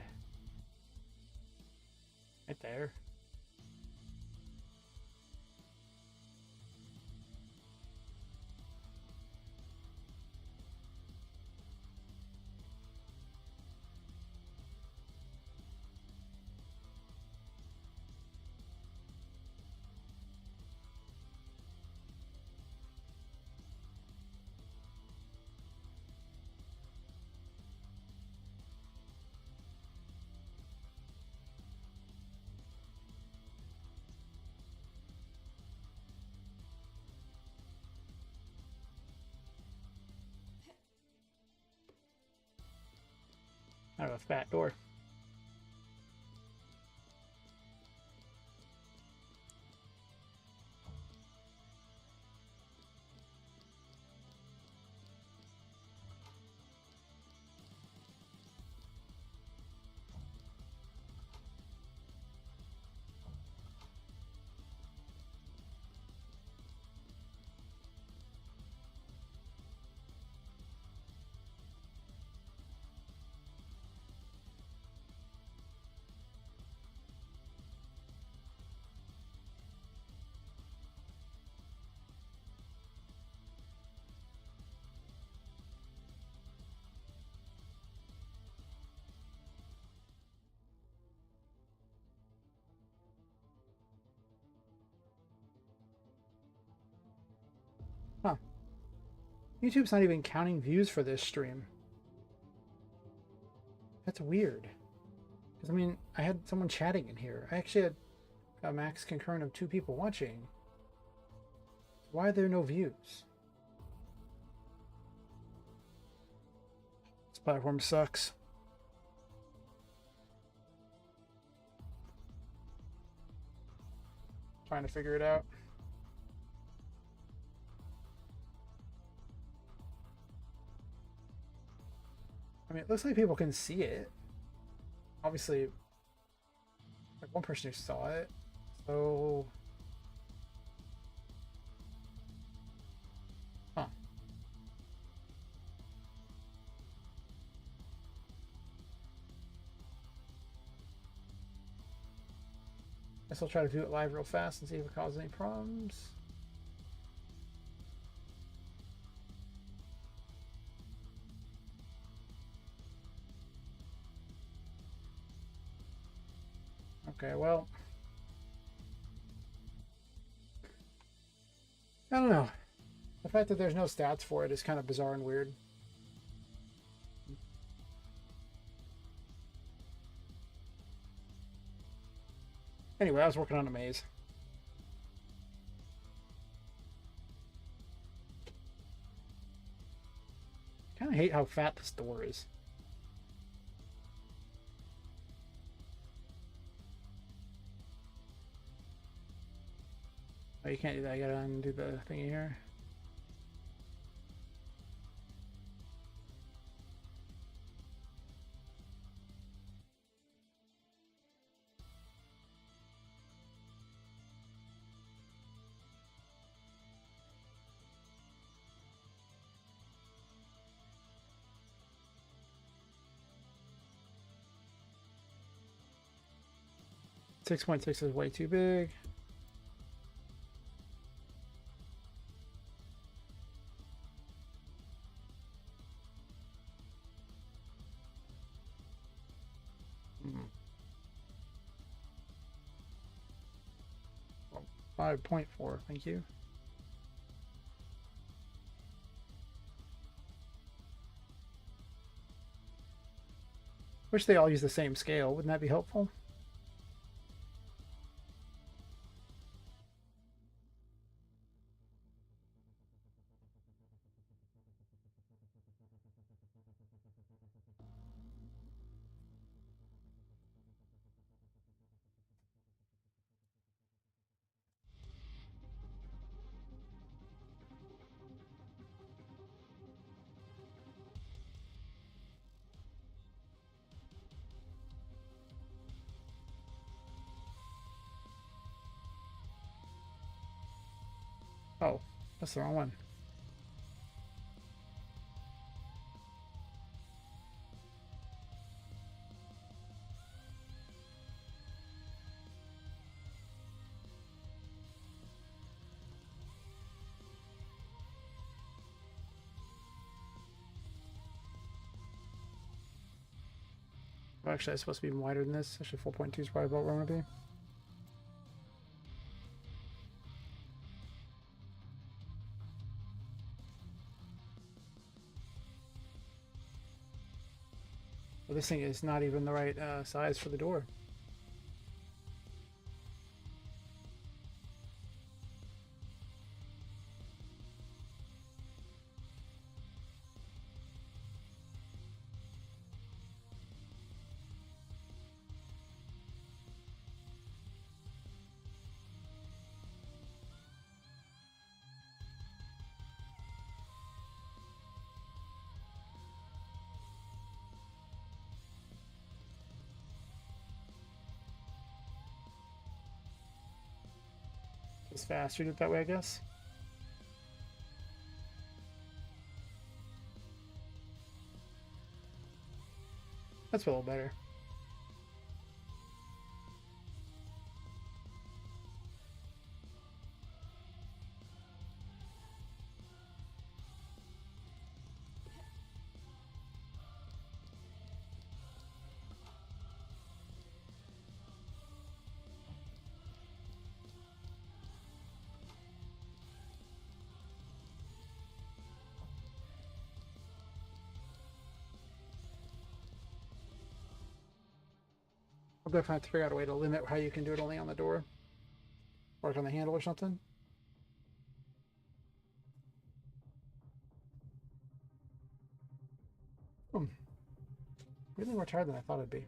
Right there. Out of a fat door. Huh. YouTube's not even counting views for this stream. That's weird. Because, I mean, I had someone chatting in here. I actually had a max concurrent of 2 people watching. Why are there no views? This platform sucks. Trying to figure it out. I mean, it looks like people can see it. Obviously, like one person who saw it. So, huh. Guess I'll try to view it live real fast and see if it causes any problems. Okay, well, I don't know. The fact that there's no stats for it is kind of bizarre and weird. Anyway, I was working on a maze. Kind of hate how fat this door is. Oh, you can't do that. I gotta undo the thingy here. .6 is way too big. Hmm. 5.4, thank you. Wish they all use the same scale. Wouldn't that be helpful? Oh, that's the wrong one. Well, actually, it's supposed to be even wider than this. Actually, 4.2 is probably about where I want to be. Well, this thing is not even the right size for the door. It's faster to do it that way, I guess. That's a little better. I'll definitely have to figure out a way to limit how you can do it only on the door. Or on the handle or something. Really more tired than I thought it'd be.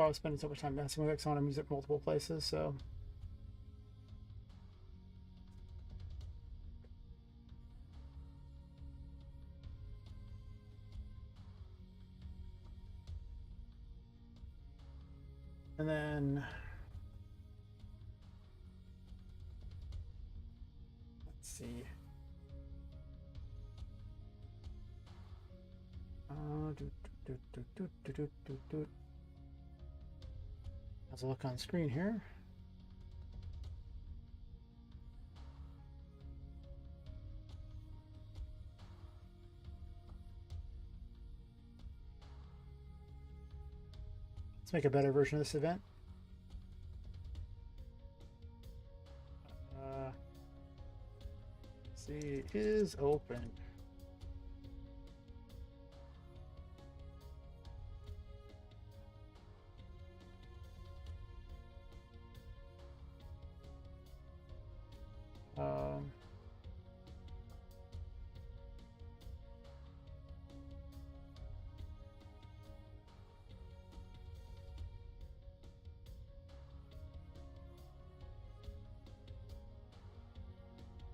I was spending so much time messing with it because I want to use it multiple places, so. And then let's see. Let's look on screen here. Let's make a better version of this event. See, is open.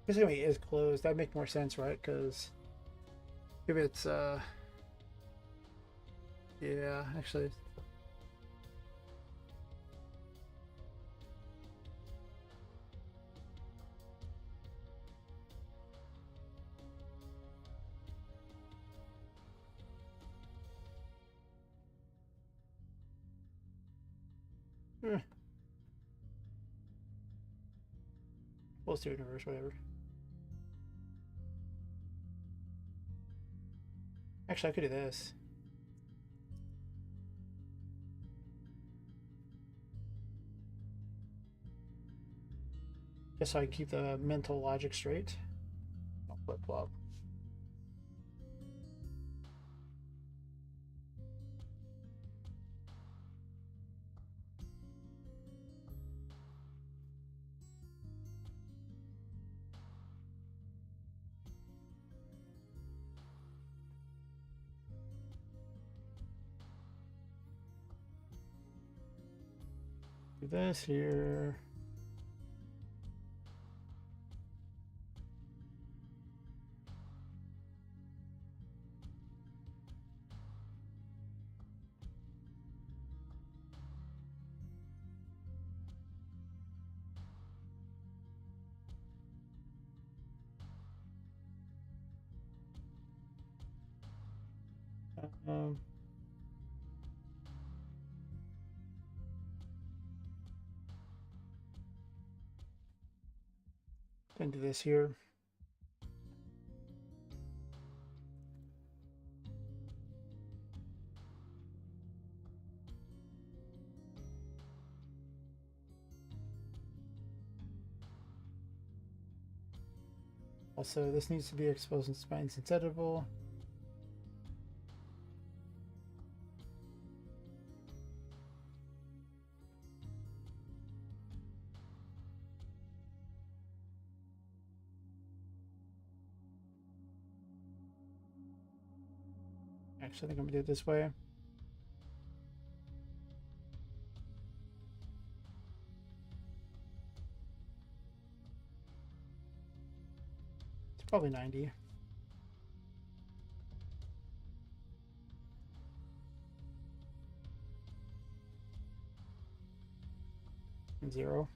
Basically, it is closed. That'd make more sense, right? Because if it's yeah, actually. Close to universe, whatever. Actually, I could do this. Just so I can keep the mental logic straight. I'll flip flop. Do this here. Um, then do this here. Also, this needs to be exposed and spine sensitive. Actually, I think I'm gonna do it this way. It's probably 90. And 0.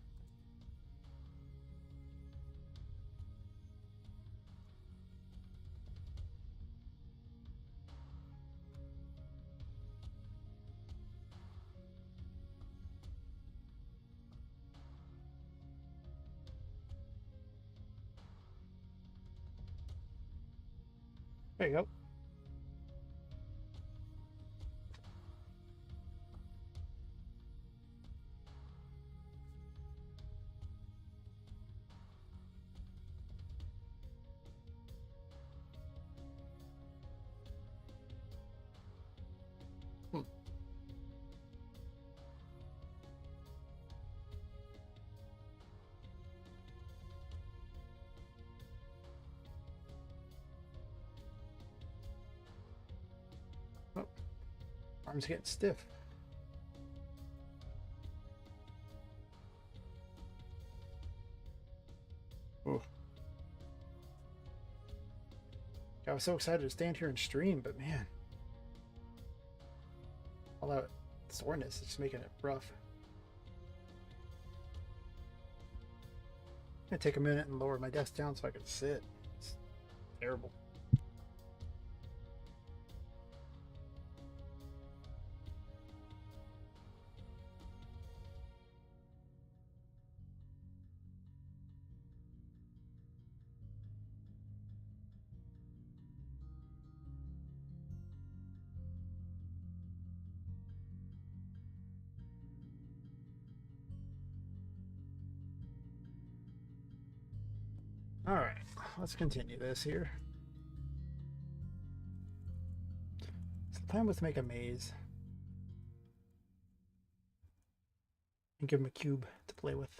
There you go. Oh, arms getting stiff. I was so excited to stand here and stream, but man, all that soreness is just making it rough. I'm gonna take a minute and lower my desk down so I can sit. It's terrible. All right, let's continue this here. So the plan was to make a maze and give him a cube to play with.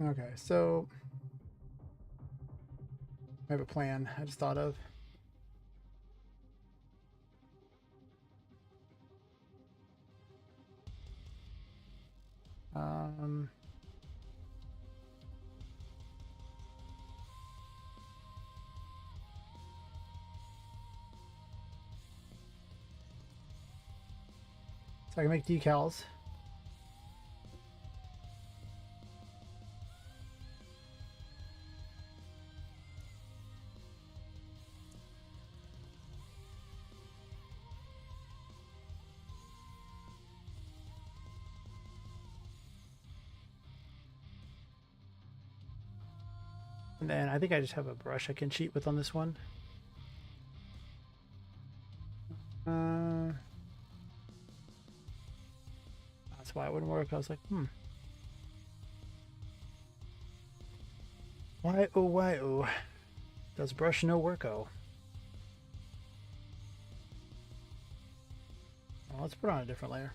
Okay, so I have a plan I just thought of. So I can make decals. And then I think I just have a brush I can cheat with on this one. That's why it wouldn't work. I was like, why oh, does brush no work oh? Well, let's put on a different layer.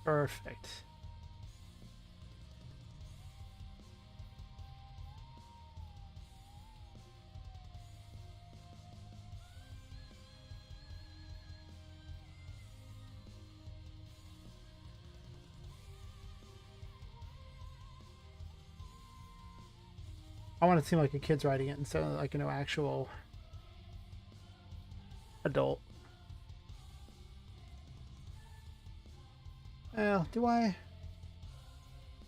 Perfect. I want it to seem like a kid's writing it instead of like an actual adult. Well, do I? I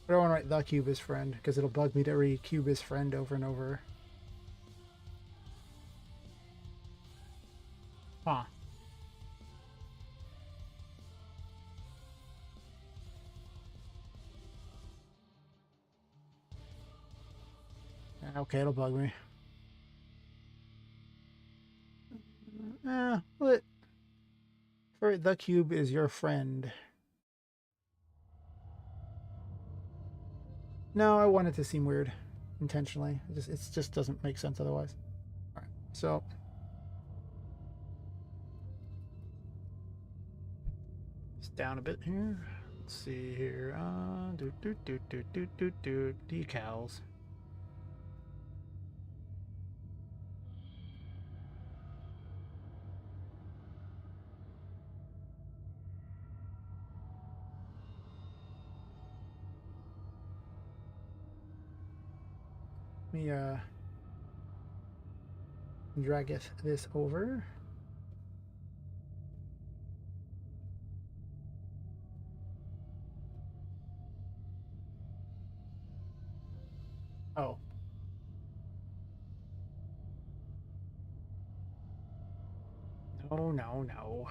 don't want to write the cube is friend because it'll bug me to read cube is friend over and over. Huh. Okay, it'll bug me. What? For the cube is your friend. No, I want it to seem weird intentionally. It just doesn't make sense otherwise. All right, so it's down a bit here. Let's see here. Decals. Let me drag this over. Oh. No.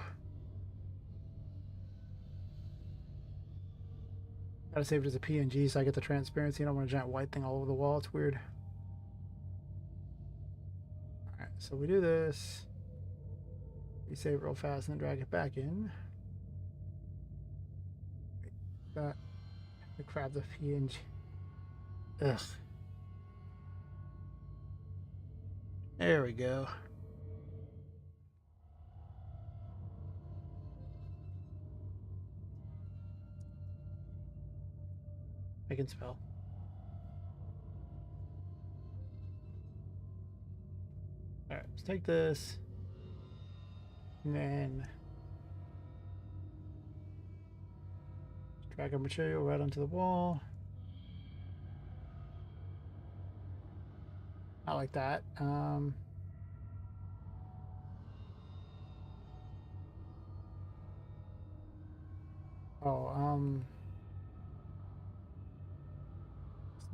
Gotta save it as a PNG so I get the transparency. I don't want a giant white thing all over the wall. It's weird. Alright, so we do this. We save real fast and then drag it back in. That. Grab the PNG. Ugh. There we go. I can spell. Alright, let's take this. And then drag a material right onto the wall. Not like that. Some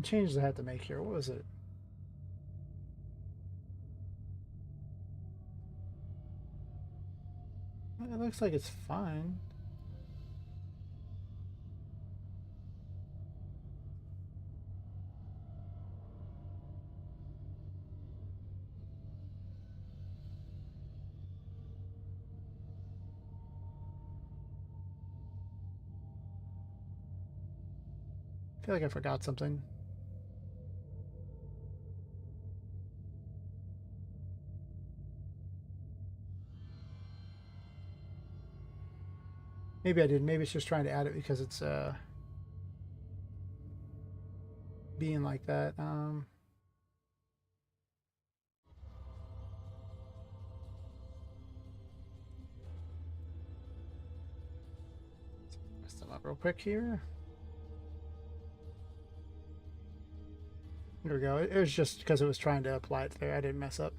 changes I had to make here. What was it? It looks like it's fine. I feel like I forgot something. Maybe I did. Maybe it's just trying to add it because it's being like that. Mess them up real quick here. There we go. It was just because it was trying to apply it there. I didn't mess up.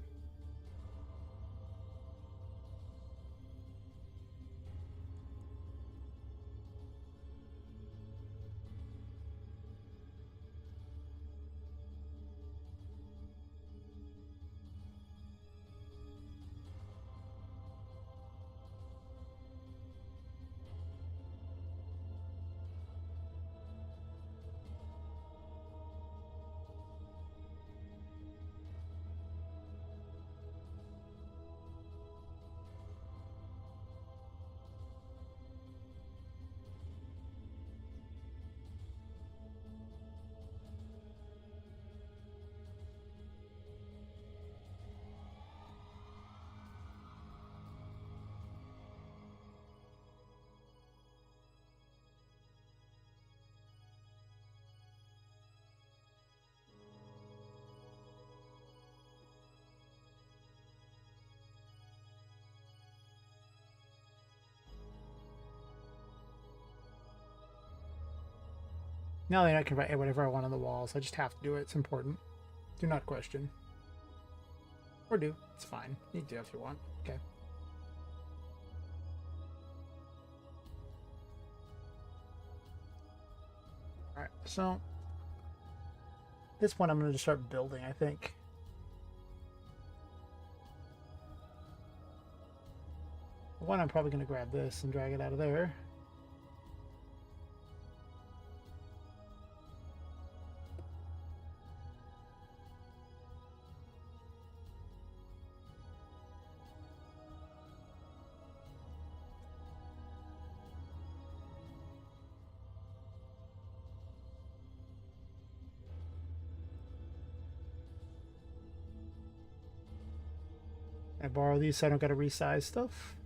Now that I can write whatever I want on the walls, I just have to do it. It's important. Do not question. Or do. It's fine. You do if you want. Okay. Alright, so this point I'm going to just start building, I think. One, I'm probably going to grab this and drag it out of there. I borrow these so I don't got to resize stuff.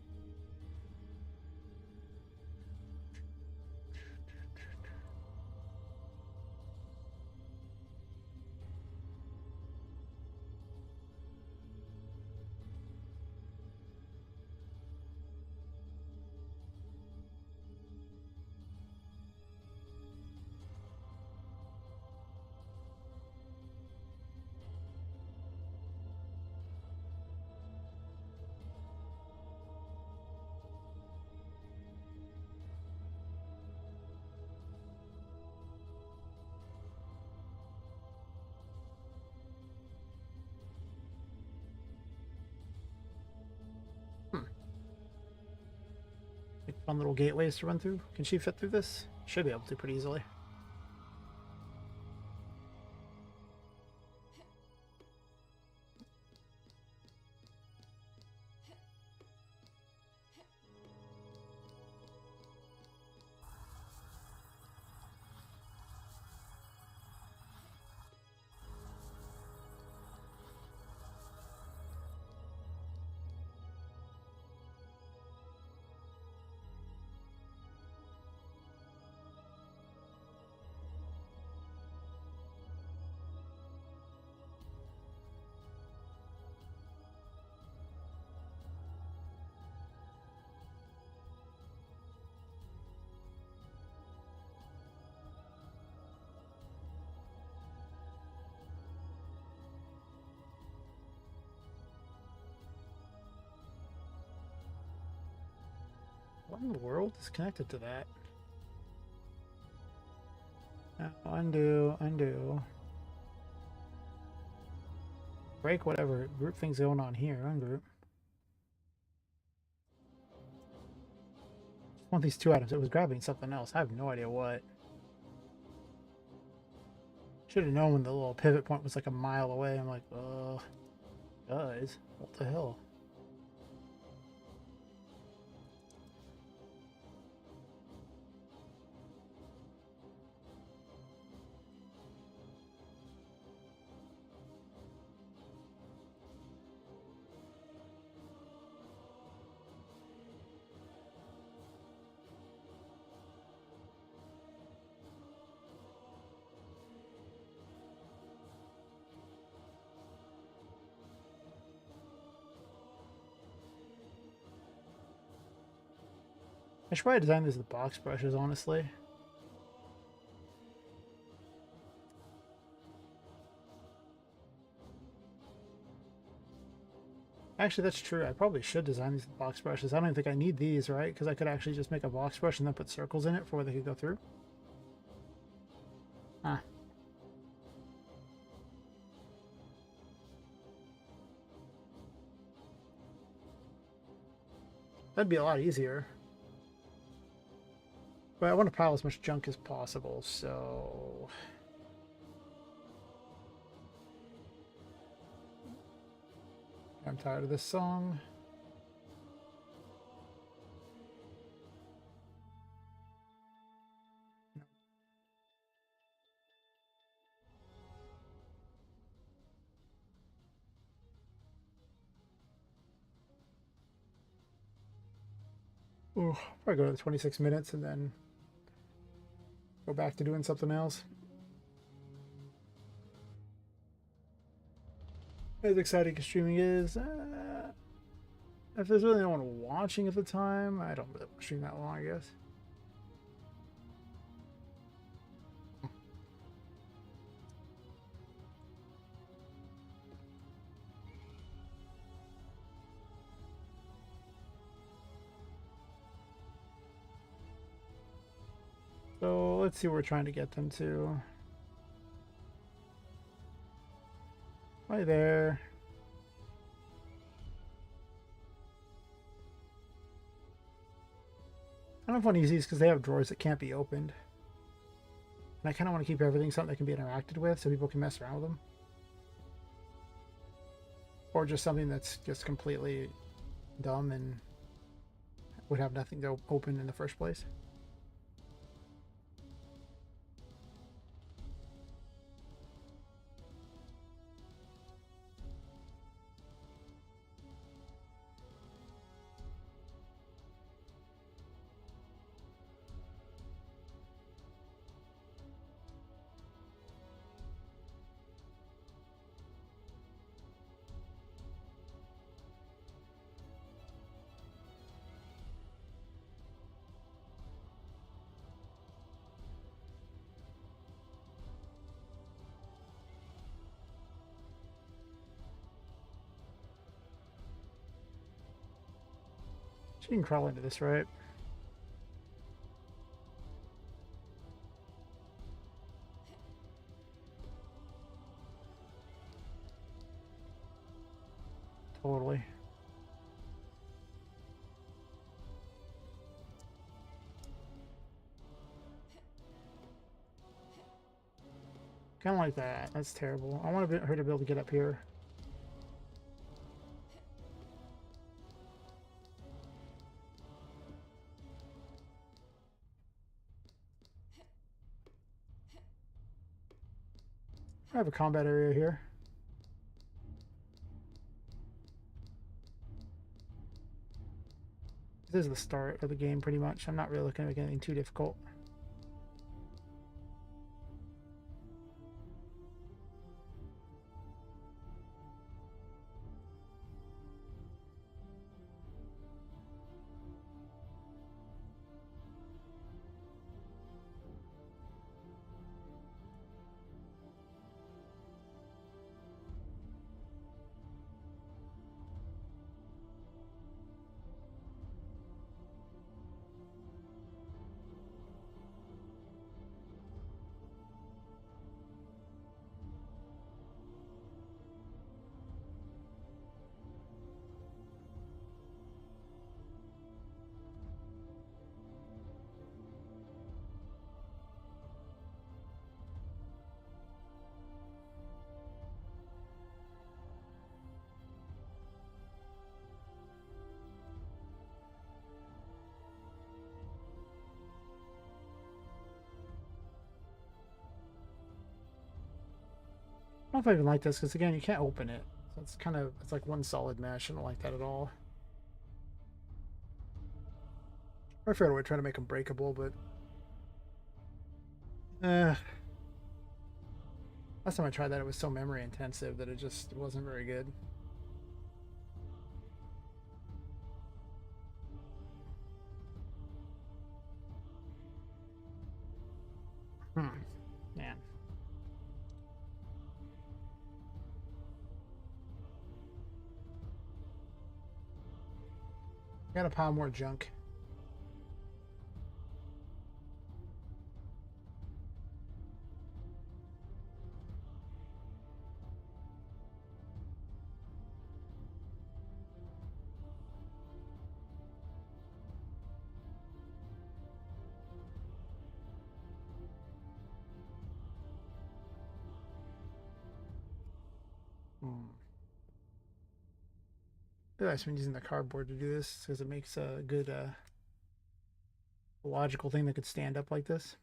Fun little gateways to run through. Can she fit through this? Should be able to pretty easily. What in the world is connected to that? Undo, undo. Break whatever group thing's going on here. Ungroup. Just want these 2 items. It was grabbing something else. I have no idea what. Should have known when the little pivot point was like a mile away. I'm like, guys, what the hell? I should probably design these with box brushes, honestly. Actually, that's true. I probably should design these with box brushes. I don't even think I need these, right? Because I could actually just make a box brush and then put circles in it for where they could go through. Huh. That'd be a lot easier. But I want to pile as much junk as possible, so... I'm tired of this song. Ooh, probably go to 26 minutes and then go back to doing something else. As exciting as streaming is, if there's really no one watching at the time, I don't really want to stream that long, I guess. So let's see where we're trying to get them to. Right there. I don't know if I want to use these because they have drawers that can't be opened. And I kind of want to keep everything something that can be interacted with so people can mess around with them. Or just something that's just completely dumb and would have nothing to open in the first place. So you can crawl into this, right? Totally. Kind of like that. That's terrible. I want her to be able to get up here. I have a combat area here. This is the start of the game, pretty much. I'm not really looking to make anything too difficult. I don't know if I even like this because again, you can't open it. So it's kind of it's like one solid mesh. I don't like that at all. I figured I would try to make them breakable, but last time I tried that, it was so memory intensive that it just wasn't very good. Man. Gotta pile more junk. I realize when using the cardboard to do this because it makes a good logical thing that could stand up like this.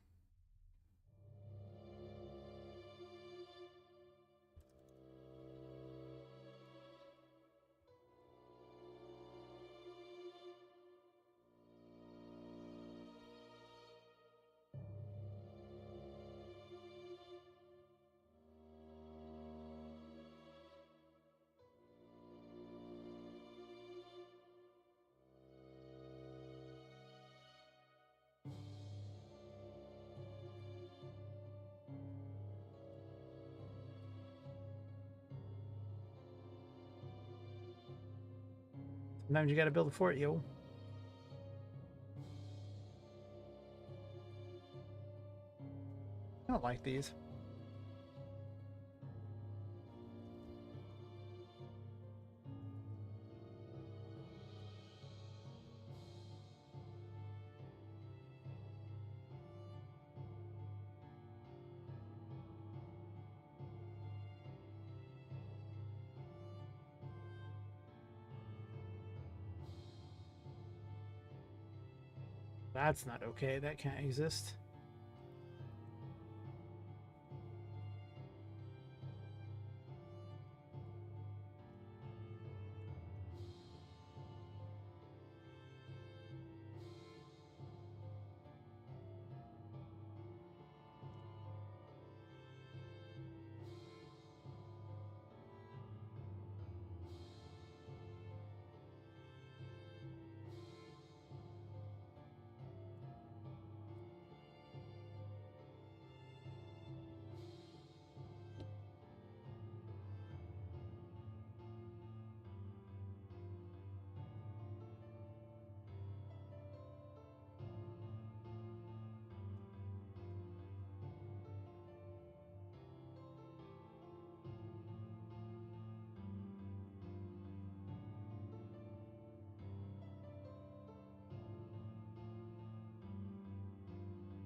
Sometimes you gotta build a fort, yo. I don't like these. That's not okay. That can't exist.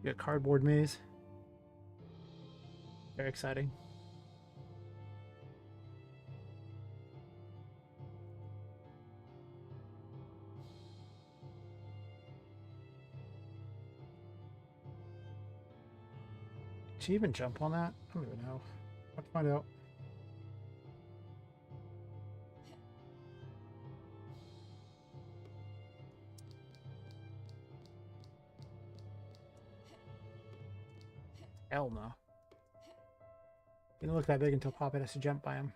You got cardboard maze. Very exciting. Did she even jump on that? I don't even know. I'll have to find out. Hell no. Didn't look that big until Poppet has to jump by him.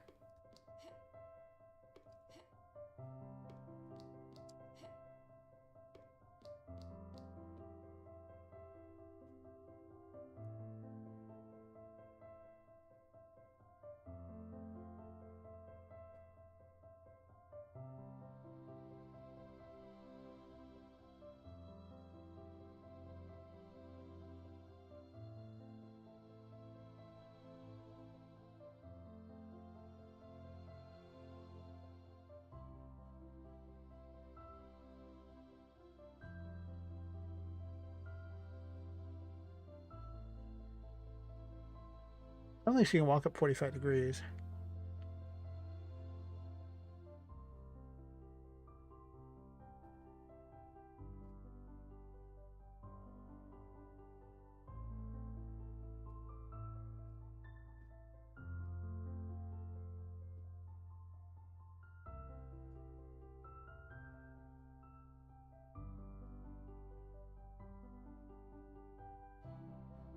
I don't think she can walk up 45 degrees.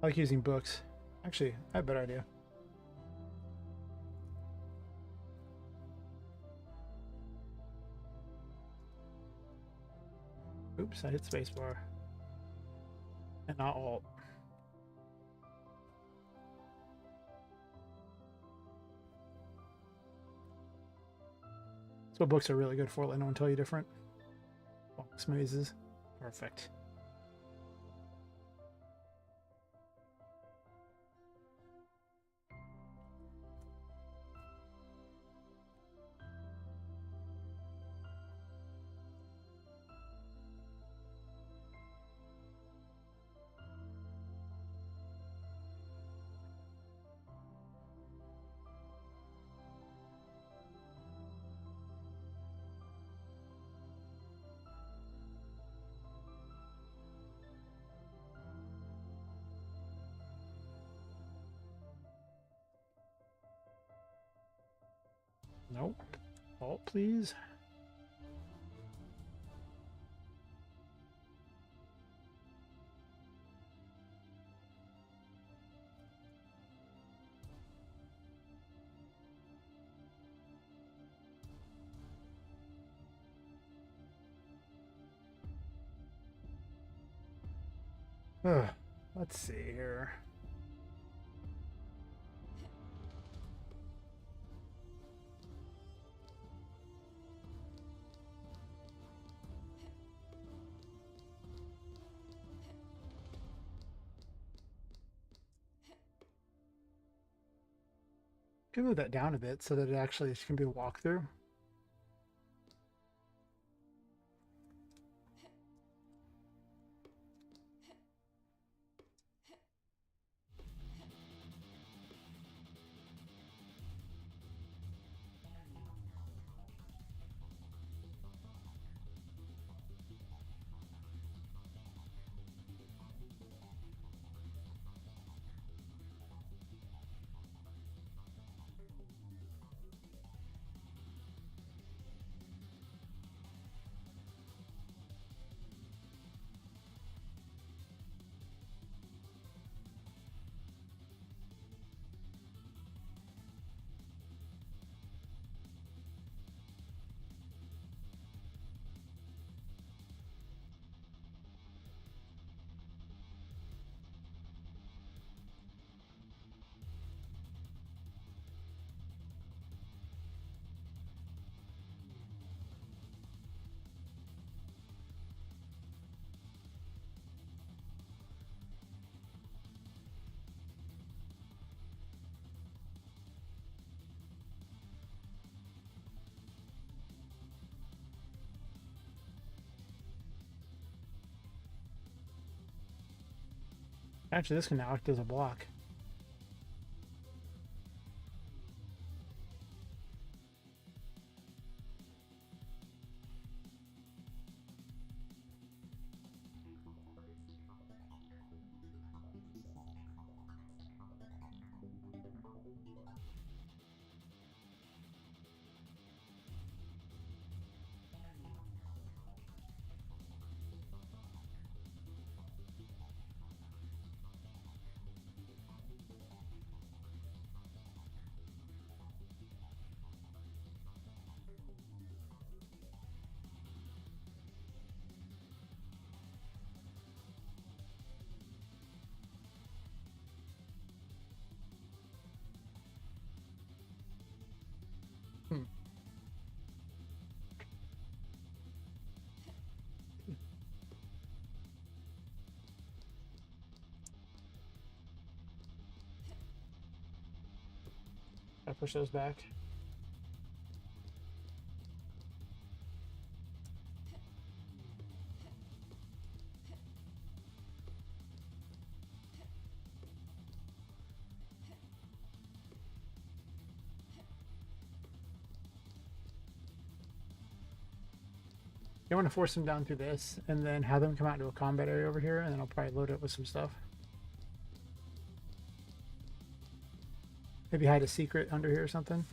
I like using books. Actually, I have a better idea. Oops, I hit spacebar. And not alt. That's what books are really good for, let no one tell you different. Box mazes. Perfect. Nope. Alt, please. Ugh. Let's see here. Can move that down a bit so that it actually can be a walkthrough. Actually, this can now act as a block. Hmm. I push those back. You want to force them down through this, and then have them come out into a combat area over here, and then I'll probably load it with some stuff. Maybe hide a secret under here or something.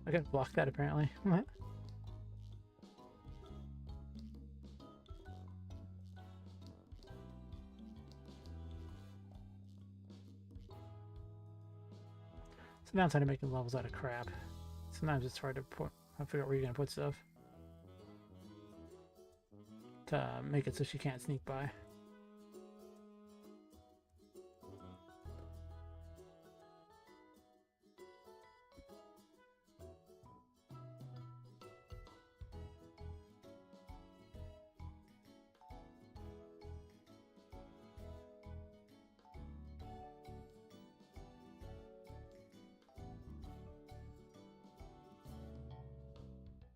I gotta block that apparently. It's the downside of making levels out of crap. Sometimes it's hard to figure out where you're gonna put stuff to make it so she can't sneak by.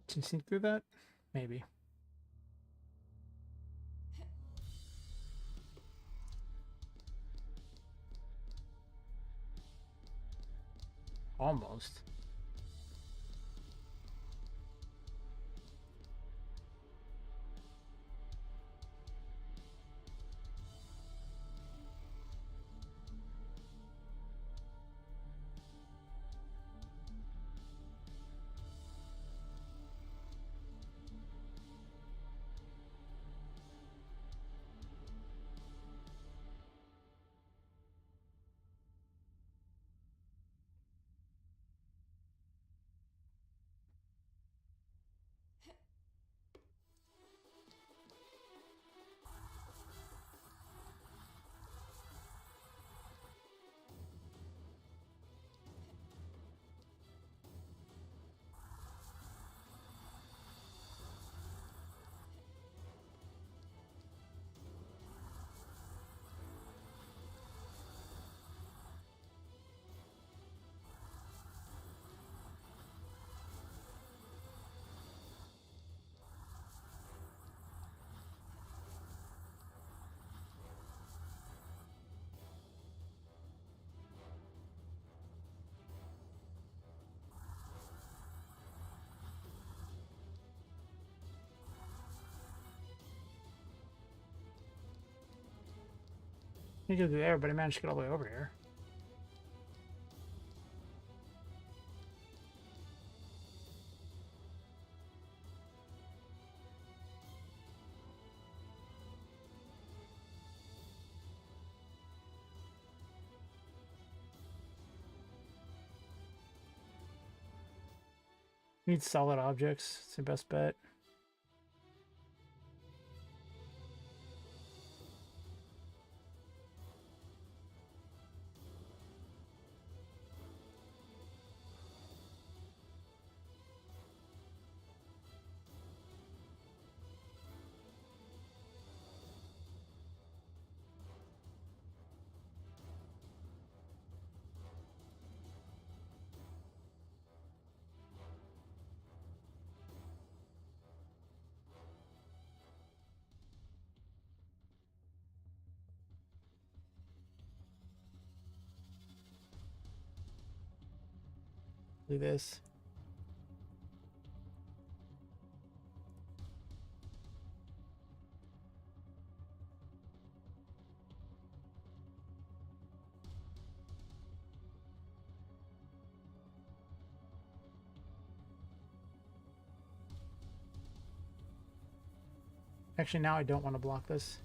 Can you sneak through that? Maybe. Almost. You could do there, but I managed to get all the way over here. Need solid objects. It's the best bet. Do this. Actually, now I don't want to block this.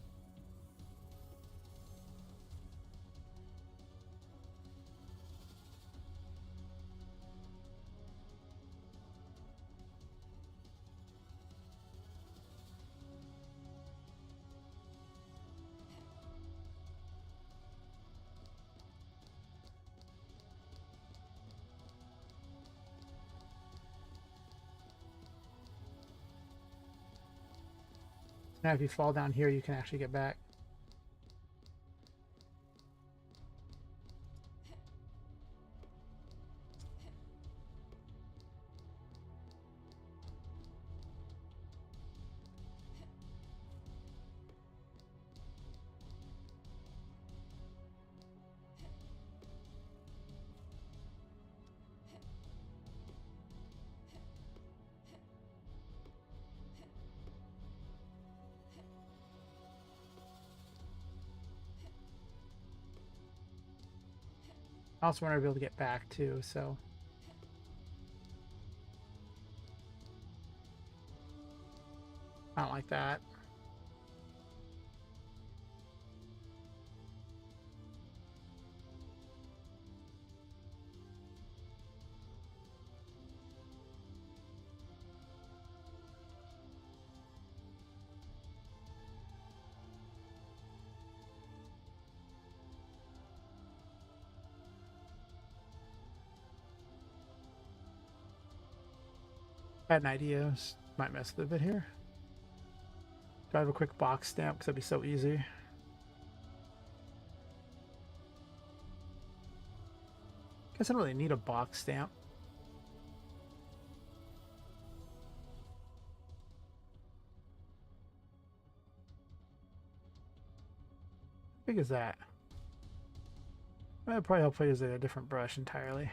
Now if you fall down here, you can actually get back. I also want to be able to get back too, so I don't like that. I had an idea. Might mess with it a bit here. Do I have a quick box stamp? Because that'd be so easy. Guess I don't really need a box stamp. How big is that? I'd probably help if I use a different brush entirely.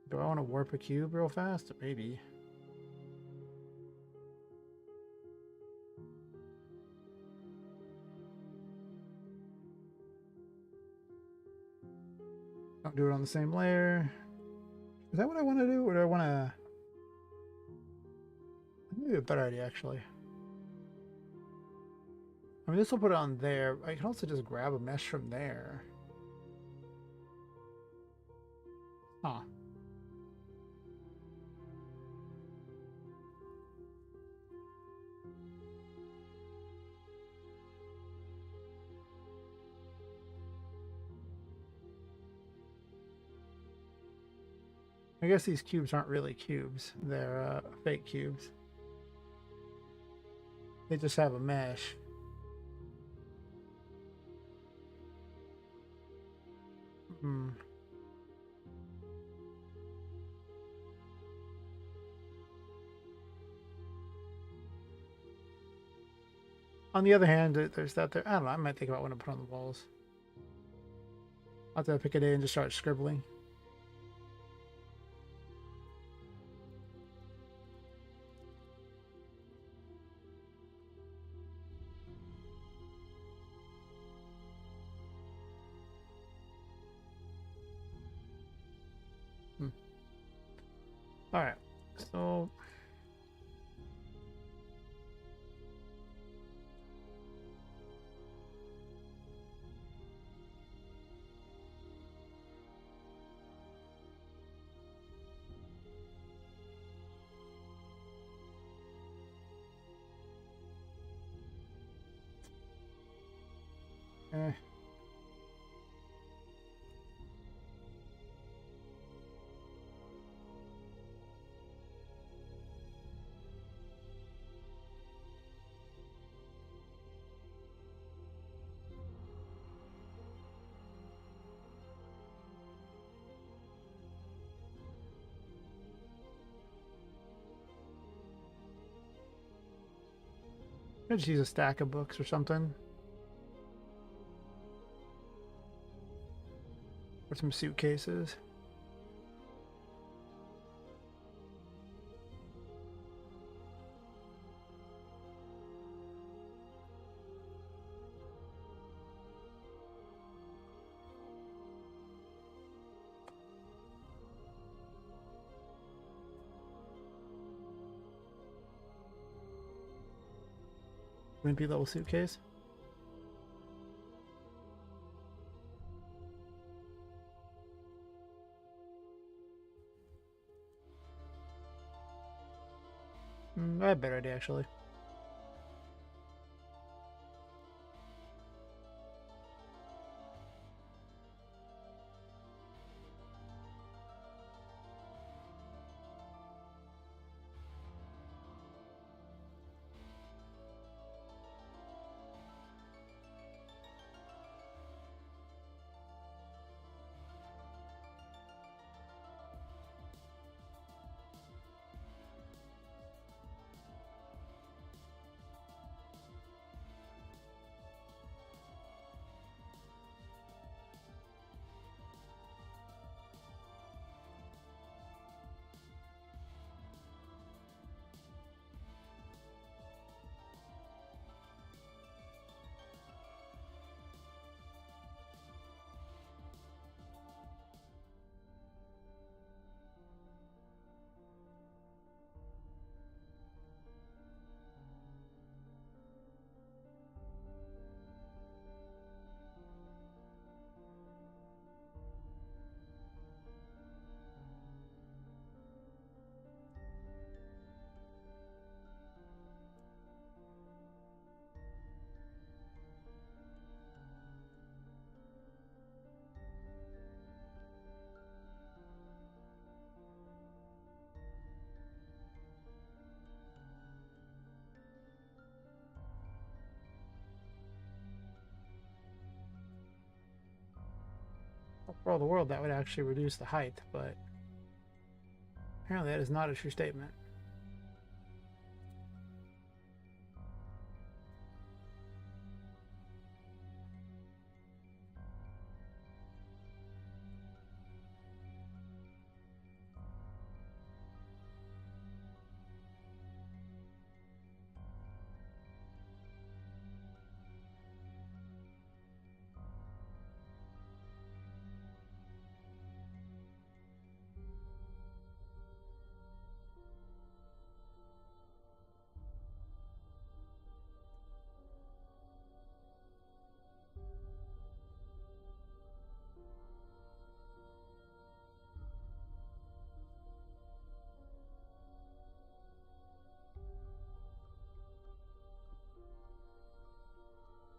Do I want to warp a cube real fast? Maybe. Don't do it on the same layer. Is that what I want to do? Or do I want to... Maybe a better idea, actually. I mean, this will put it on there. I can also just grab a mesh from there. Huh. I guess these cubes aren't really cubes. They're fake cubes. They just have a mesh. Hmm. On the other hand, there's that there. I don't know. I might think about when to put on the walls. I'll have to pick a day and just start scribbling. All right. So eh. I just use a stack of books or something. Or some suitcases. Wimpy little suitcase. I have a better idea, actually. For all the world, that would actually reduce the height, but apparently that is not a true statement.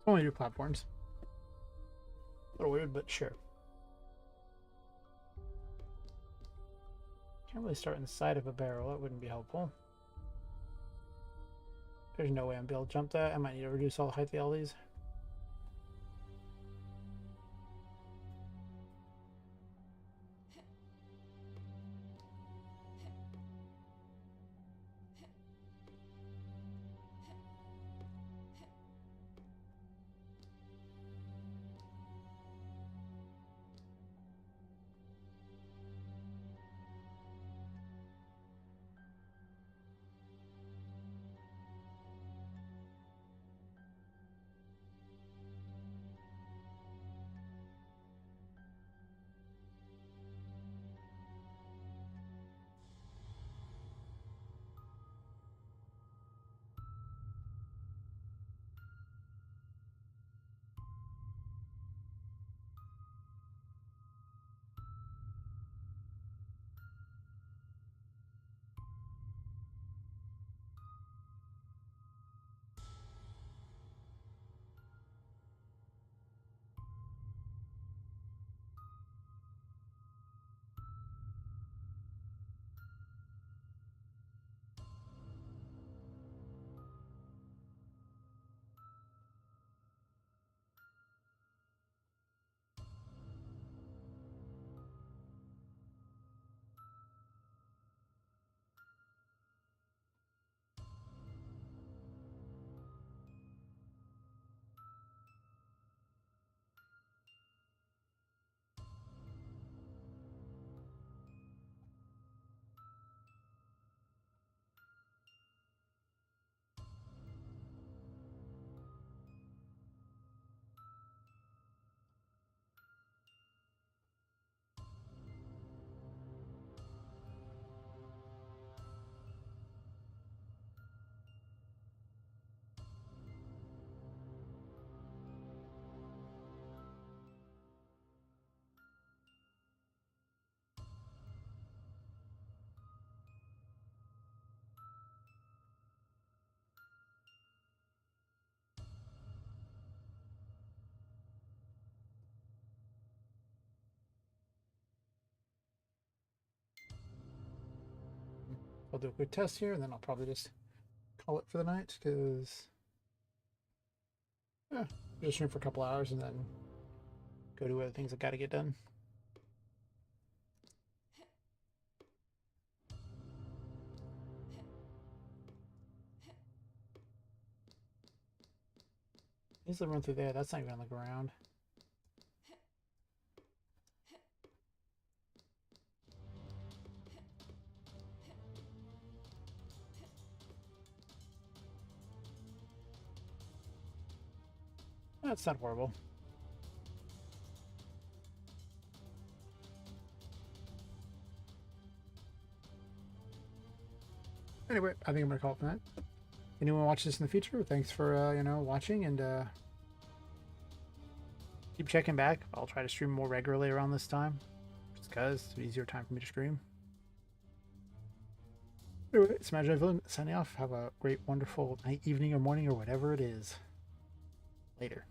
Only 2 platforms. A little weird, but sure. Can't really start in the side of a barrel. That wouldn't be helpful. There's no way I'm able to jump that. I might need to reduce all the height of all these. I'll do a quick test here, and then I'll probably just call it for the night, because just stream for a couple hours and then go do other things that got to get done. Easily run through there. That's not even on the ground. That's not horrible. Anyway, I think I'm gonna call it for that. Anyone watch this in the future? Thanks for watching, and keep checking back. I'll try to stream more regularly around this time, just because it's an easier time for me to stream. Anyway, it's Magi Villain signing off. Have a great, wonderful night, evening, or morning, or whatever it is. Later.